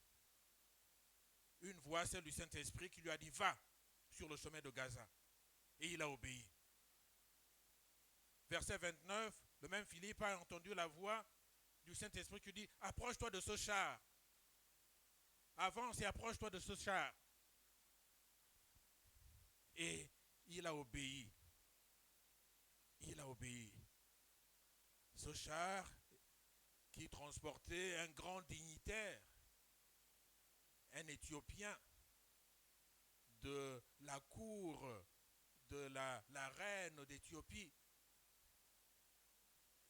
une voix, celle du Saint-Esprit, qui lui a dit « Va sur le chemin de Gaza ». Et il a obéi. Verset 29, le même Philippe a entendu la voix du Saint-Esprit qui dit « Approche-toi de ce char. Avance et approche-toi de ce char. » Et il a obéi. Il a obéi. Ce char qui transportait un grand dignitaire, un Éthiopien de la cour de la reine d'Éthiopie,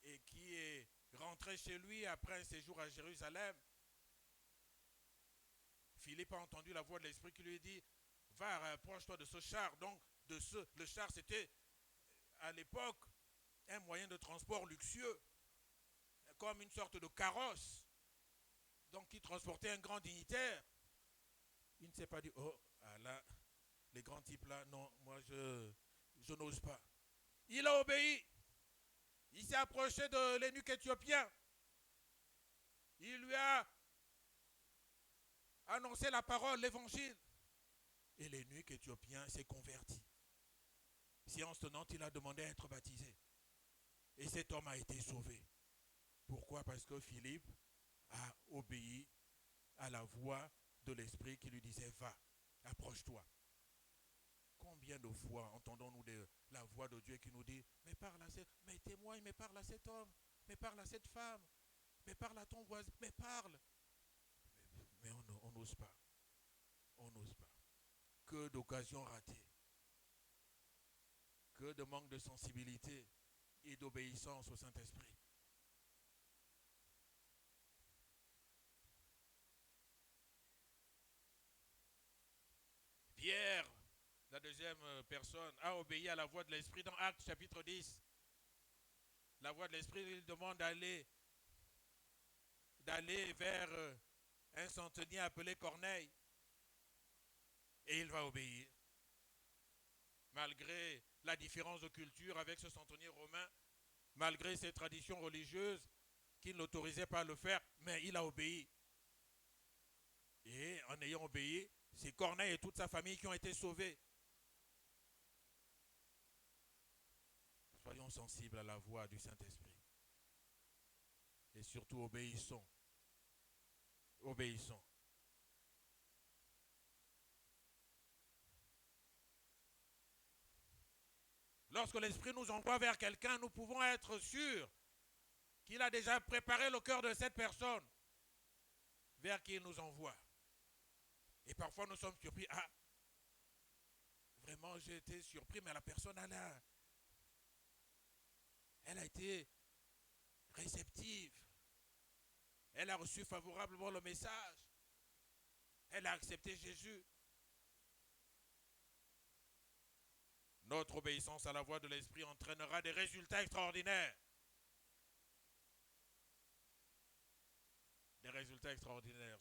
et qui est rentré chez lui après un séjour à Jérusalem. Philippe a entendu la voix de l'Esprit qui lui dit « Va, rapproche-toi de ce char. » Donc, le char, c'était à l'époque un moyen de transport luxueux, comme une sorte de carrosse, donc qui transportait un grand dignitaire. Il ne s'est pas dit « Oh, ah là, les grands types là, non, moi je n'ose pas. » Il a obéi. Il s'est approché de l'eunuque éthiopien. Il lui a annoncé la parole, l'évangile. Et l'eunuque éthiopien s'est converti. Séance tenante, il a demandé à être baptisé. Et cet homme a été sauvé. Pourquoi? Parce que Philippe a obéi à la voix de l'Esprit qui lui disait « Va, approche-toi ». Combien de fois entendons-nous la voix de Dieu qui nous dit, mais parle à mais témoigne, mais parle à cet homme, mais parle à cette femme, mais parle à ton voisin, mais parle. Mais on n'ose pas. On n'ose pas. Que d'occasions ratées. Que de manque de sensibilité et d'obéissance au Saint-Esprit. Pierre, la deuxième personne, a obéi à la voix de l'Esprit dans Actes chapitre 10. La voix de l'Esprit, il demande d'aller vers un centenier appelé Corneille. Et il va obéir. Malgré la différence de culture avec ce centenier romain, malgré ses traditions religieuses qui ne l'autorisaient pas à le faire, mais il a obéi. Et en ayant obéi, c'est Corneille et toute sa famille qui ont été sauvés. Soyons sensibles à la voix du Saint-Esprit. Et surtout obéissons. Obéissons. Lorsque l'Esprit nous envoie vers quelqu'un, nous pouvons être sûrs qu'il a déjà préparé le cœur de cette personne vers qui il nous envoie. Et parfois nous sommes surpris. Ah, vraiment j'ai été surpris, mais la personne elle a été réceptive. Elle a reçu favorablement le message. Elle a accepté Jésus. Notre obéissance à la voix de l'Esprit entraînera des résultats extraordinaires. Des résultats extraordinaires.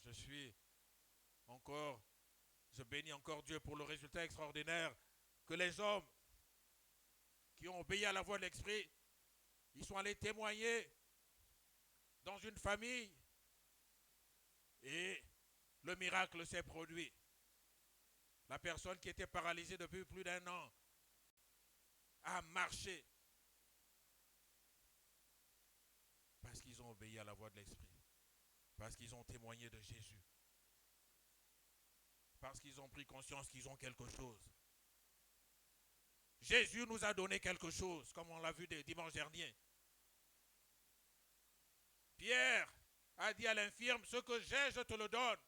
Je bénis encore Dieu pour le résultat extraordinaire que les hommes qui ont obéi à la voix de l'Esprit, ils sont allés témoigner dans une famille et le miracle s'est produit. La personne qui était paralysée depuis plus d'1 an a marché parce qu'ils ont obéi à la voix de l'Esprit, parce qu'ils ont témoigné de Jésus, parce qu'ils ont pris conscience qu'ils ont quelque chose. Jésus nous a donné quelque chose, comme on l'a vu dimanche dernier. Pierre a dit à l'infirme, ce que j'ai, je te le donne.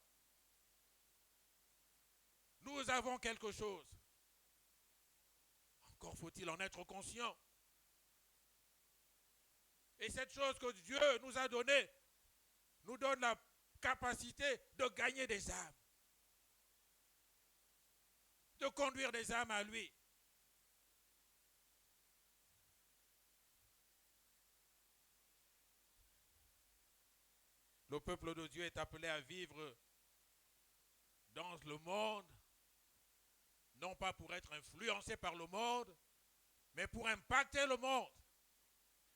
Nous avons quelque chose. Encore faut-il en être conscient. Et cette chose que Dieu nous a donnée nous donne la capacité de gagner des âmes. De conduire des âmes à lui. Le peuple de Dieu est appelé à vivre dans le monde, non pas pour être influencé par le monde, mais pour impacter le monde.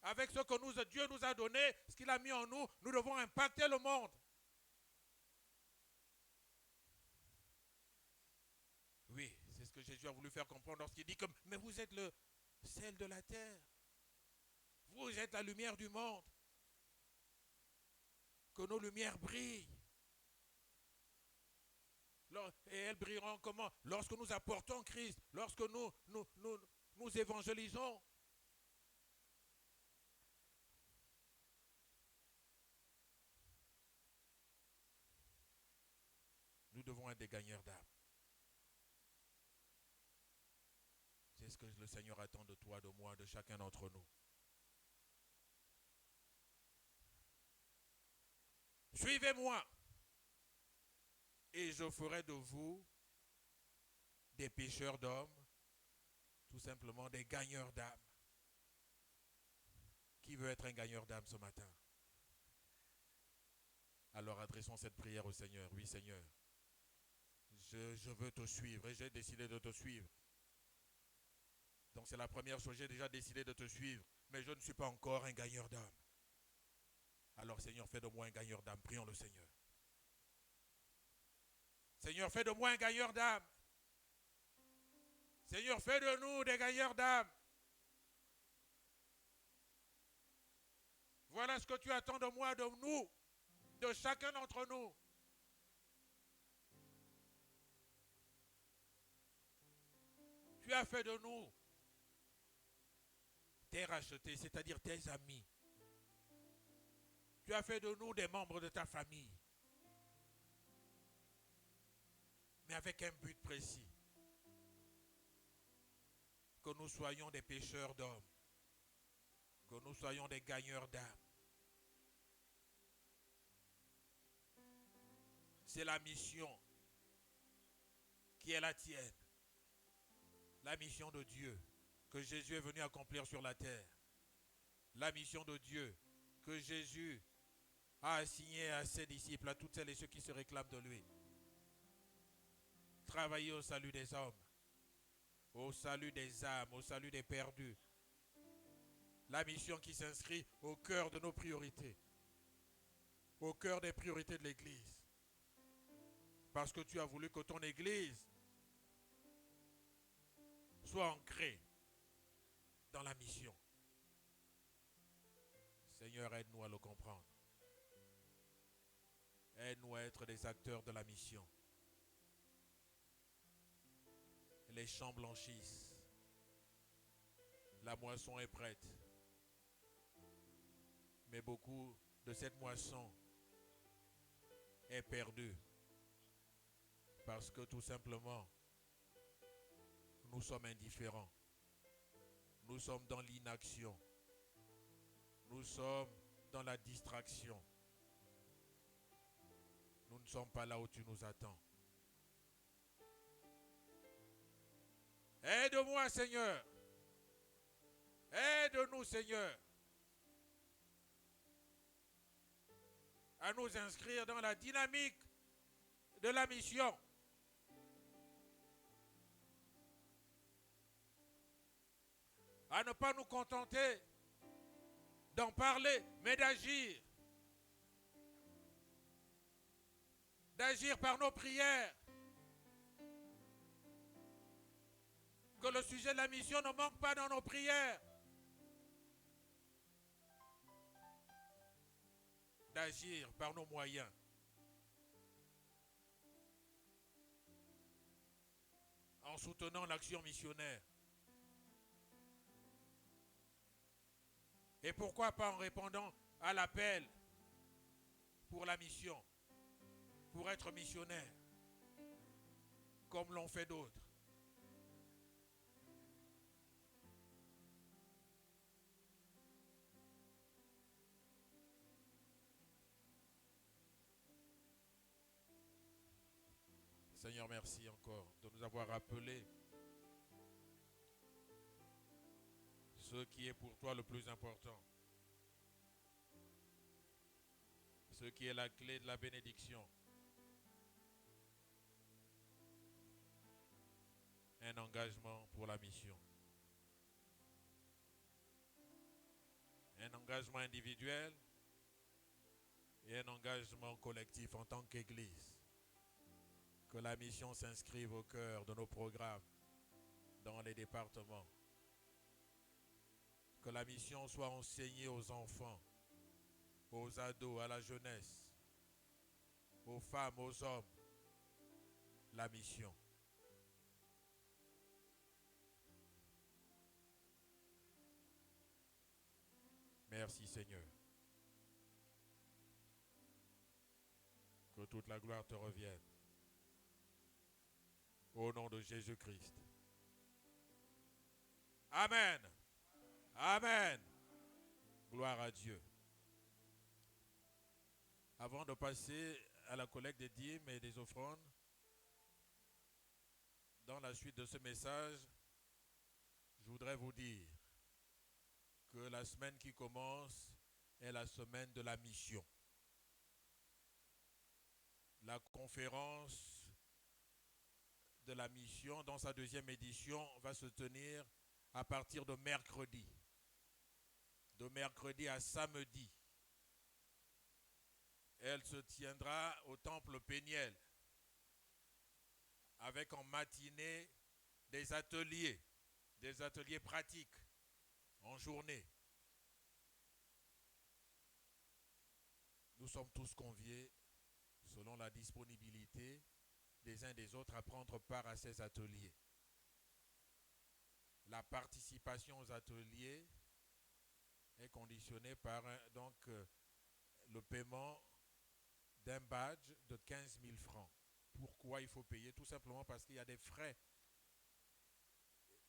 Avec ce que Dieu nous a donné, ce qu'il a mis en nous, nous devons impacter le monde. Oui, c'est ce que Jésus a voulu faire comprendre lorsqu'il dit comme, mais vous êtes le sel de la terre. Vous êtes la lumière du monde. Que nos lumières brillent. Et elles brilleront comment? Lorsque nous apportons Christ, lorsque nous évangélisons. Nous devons être des gagneurs d'âme. C'est ce que le Seigneur attend de toi, de moi, de chacun d'entre nous. Suivez-moi et je ferai de vous des pêcheurs d'hommes, tout simplement des gagneurs d'âme. Qui veut être un gagneur d'âme ce matin? Alors adressons cette prière au Seigneur. Oui, Seigneur, je veux te suivre et j'ai décidé de te suivre. Donc c'est la première chose, j'ai déjà décidé de te suivre, mais je ne suis pas encore un gagneur d'âme. Alors Seigneur, fais de moi un gagneur d'âme. Prions le Seigneur. Seigneur, fais de moi un gagneur d'âme. Seigneur, fais de nous des gagneurs d'âme. Voilà ce que tu attends de moi, de nous, de chacun d'entre nous. Tu as fait de nous tes rachetés, c'est-à-dire tes amis. Tu as fait de nous des membres de ta famille. Mais avec un but précis. Que nous soyons des pécheurs d'hommes. Que nous soyons des gagneurs d'âmes. C'est la mission qui est la tienne. La mission de Dieu que Jésus est venu accomplir sur la terre. La mission de Dieu que Jésus a assignée à ses disciples, à toutes celles et ceux qui se réclament de lui. Travailler au salut des hommes, au salut des âmes, au salut des perdus. La mission qui s'inscrit au cœur de nos priorités, au cœur des priorités de l'Église. Parce que tu as voulu que ton Église soit ancrée dans la mission. Seigneur, aide-nous à le comprendre. Aide-nous à être des acteurs de la mission. Les champs blanchissent. La moisson est prête. Mais beaucoup de cette moisson est perdue. Parce que tout simplement, nous sommes indifférents. Nous sommes dans l'inaction. Nous sommes dans la distraction. Nous ne sommes pas là où tu nous attends. Aide-moi, Seigneur. Aide-nous, Seigneur, à nous inscrire dans la dynamique de la mission. À ne pas nous contenter d'en parler, mais d'agir. D'agir par nos prières. Que le sujet de la mission ne manque pas dans nos prières. D'agir par nos moyens. En soutenant l'action missionnaire. Et pourquoi pas en répondant à l'appel pour la mission, pour être missionnaire, comme l'ont fait d'autres. Seigneur, merci encore de nous avoir rappelé ce qui est pour toi le plus important. Ce qui est la clé de la bénédiction. Un engagement pour la mission. Un engagement individuel et un engagement collectif en tant qu'Église. Que la mission s'inscrive au cœur de nos programmes, dans les départements. Que la mission soit enseignée aux enfants, aux ados, à la jeunesse, aux femmes, aux hommes. La mission. Merci Seigneur. Que toute la gloire te revienne. Au nom de Jésus-Christ. Amen. Amen. Gloire à Dieu. Avant de passer à la collecte des dîmes et des offrandes, dans la suite de ce message, je voudrais vous dire que la semaine qui commence est la semaine de la mission. La conférence de la mission, dans sa deuxième édition, va se tenir à partir de mercredi. De mercredi à samedi. Elle se tiendra au temple Péniel, avec en matinée des ateliers pratiques en journée. Nous sommes tous conviés, selon la disponibilité des uns des autres, à prendre part à ces ateliers. La participation aux ateliers est conditionnée par le paiement d'un badge de 15 000 francs. Pourquoi il faut payer? Tout simplement parce qu'il y a des frais.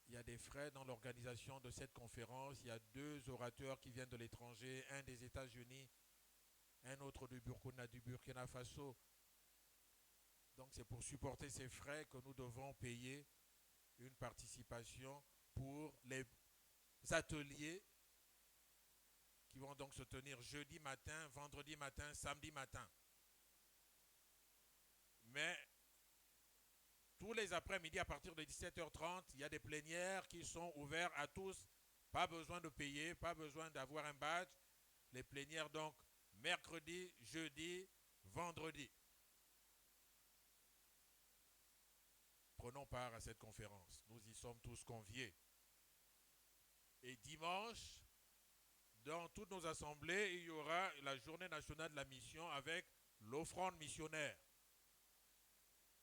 Il y a des frais dans l'organisation de cette conférence. Il y a 2 orateurs qui viennent de l'étranger, un des États-Unis, un autre du Burkina Faso. Donc c'est pour supporter ces frais que nous devons payer une participation pour les ateliers qui vont donc se tenir jeudi matin, vendredi matin, samedi matin. Mais tous les après-midi à partir de 17h30, il y a des plénières qui sont ouvertes à tous. Pas besoin de payer, pas besoin d'avoir un badge. Les plénières donc mercredi, jeudi, vendredi. Prenons part à cette conférence. Nous y sommes tous conviés. Et dimanche, dans toutes nos assemblées, il y aura la journée nationale de la mission avec l'offrande missionnaire.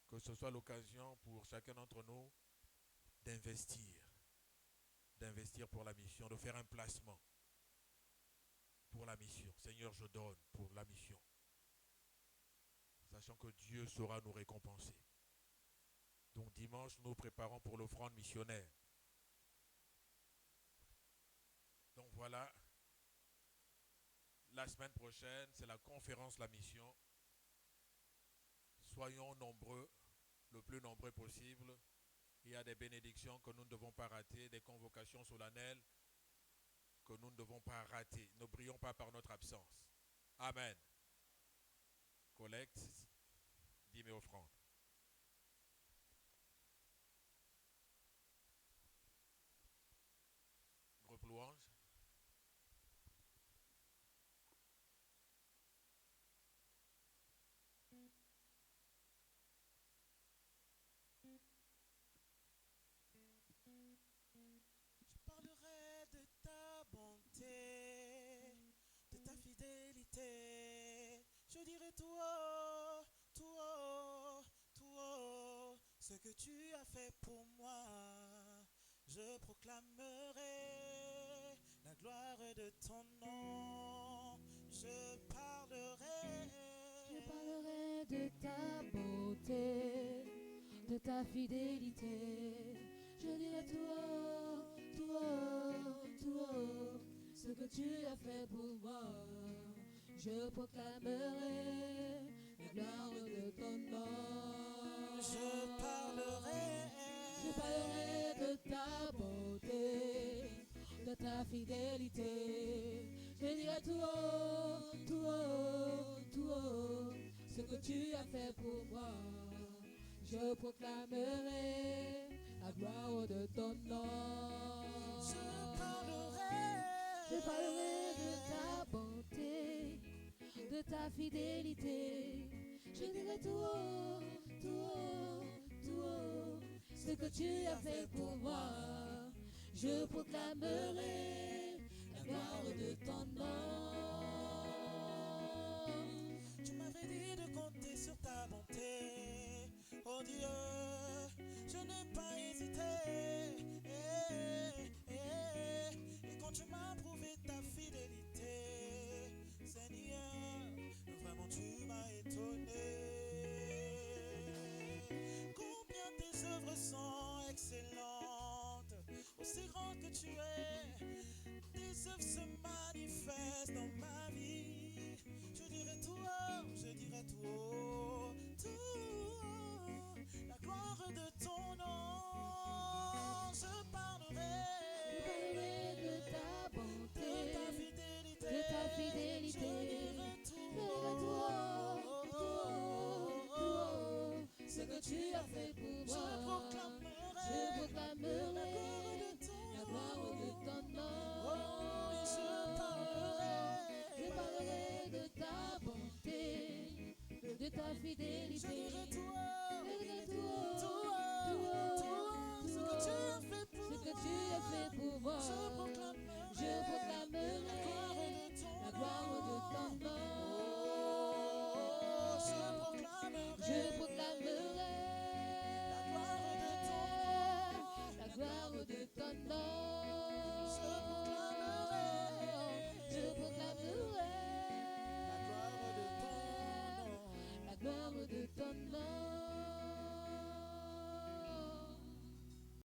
Que ce soit l'occasion pour chacun d'entre nous d'investir pour la mission, de faire un placement pour la mission. Seigneur, je donne pour la mission, sachant que Dieu saura nous récompenser. Donc dimanche, nous nous préparons pour l'offrande missionnaire. Donc voilà, la semaine prochaine, c'est la conférence La Mission. Soyons nombreux, le plus nombreux possible. Il y a des bénédictions que nous ne devons pas rater, des convocations solennelles que nous ne devons pas rater. Ne brillons pas par notre absence. Amen. Collecte, dîmes et offrandes. Groupe louange. Je parlerai de ta bonté, de ta fidélité. Je dirai tout haut, tout haut, tout haut, ce que tu as fait pour moi. Je proclamerai la gloire de ton nom. Je parlerai de ta bonté, de ta fidélité. Je dirai tout haut, tout haut, tout haut, ce que tu as fait pour moi. Je proclamerai la gloire de ton nom. Je parlerai de ta bonté, de ta fidélité. Je dirai tout haut, tout haut, tout haut, ce que tu as fait pour moi. Je proclamerai la gloire de ton nom. Je parlerai de ta bonté, de ta fidélité. Je dirai tout haut, tout haut, tout haut, ce que tu as fait pour moi. Je proclamerai la gloire de ton nom. Tu m'avais dit de compter sur ta bonté. Oh Dieu, je n'ai pas hésité. Et quand tu m'as prouvé ta fidélité, Seigneur, vraiment tu m'as étonné. Combien tes œuvres sont excellentes, aussi grandes que tu es. Tes œuvres se manifestent dans ma vie. Je dirai tout haut, je dirai tout haut, tout haut, la gloire de ton nom. Je parlerai de ta bonté, de ta fidélité, de ta fidélité. Je dirai tout haut, tout haut, ce que tu as fait pour moi. je proclamerai la gloire de ton nom. Oh, et je parlerai de ta bonté, de ta fidélité. Je dirai tout haut, ce que tu as fait pour moi. Je proclamerai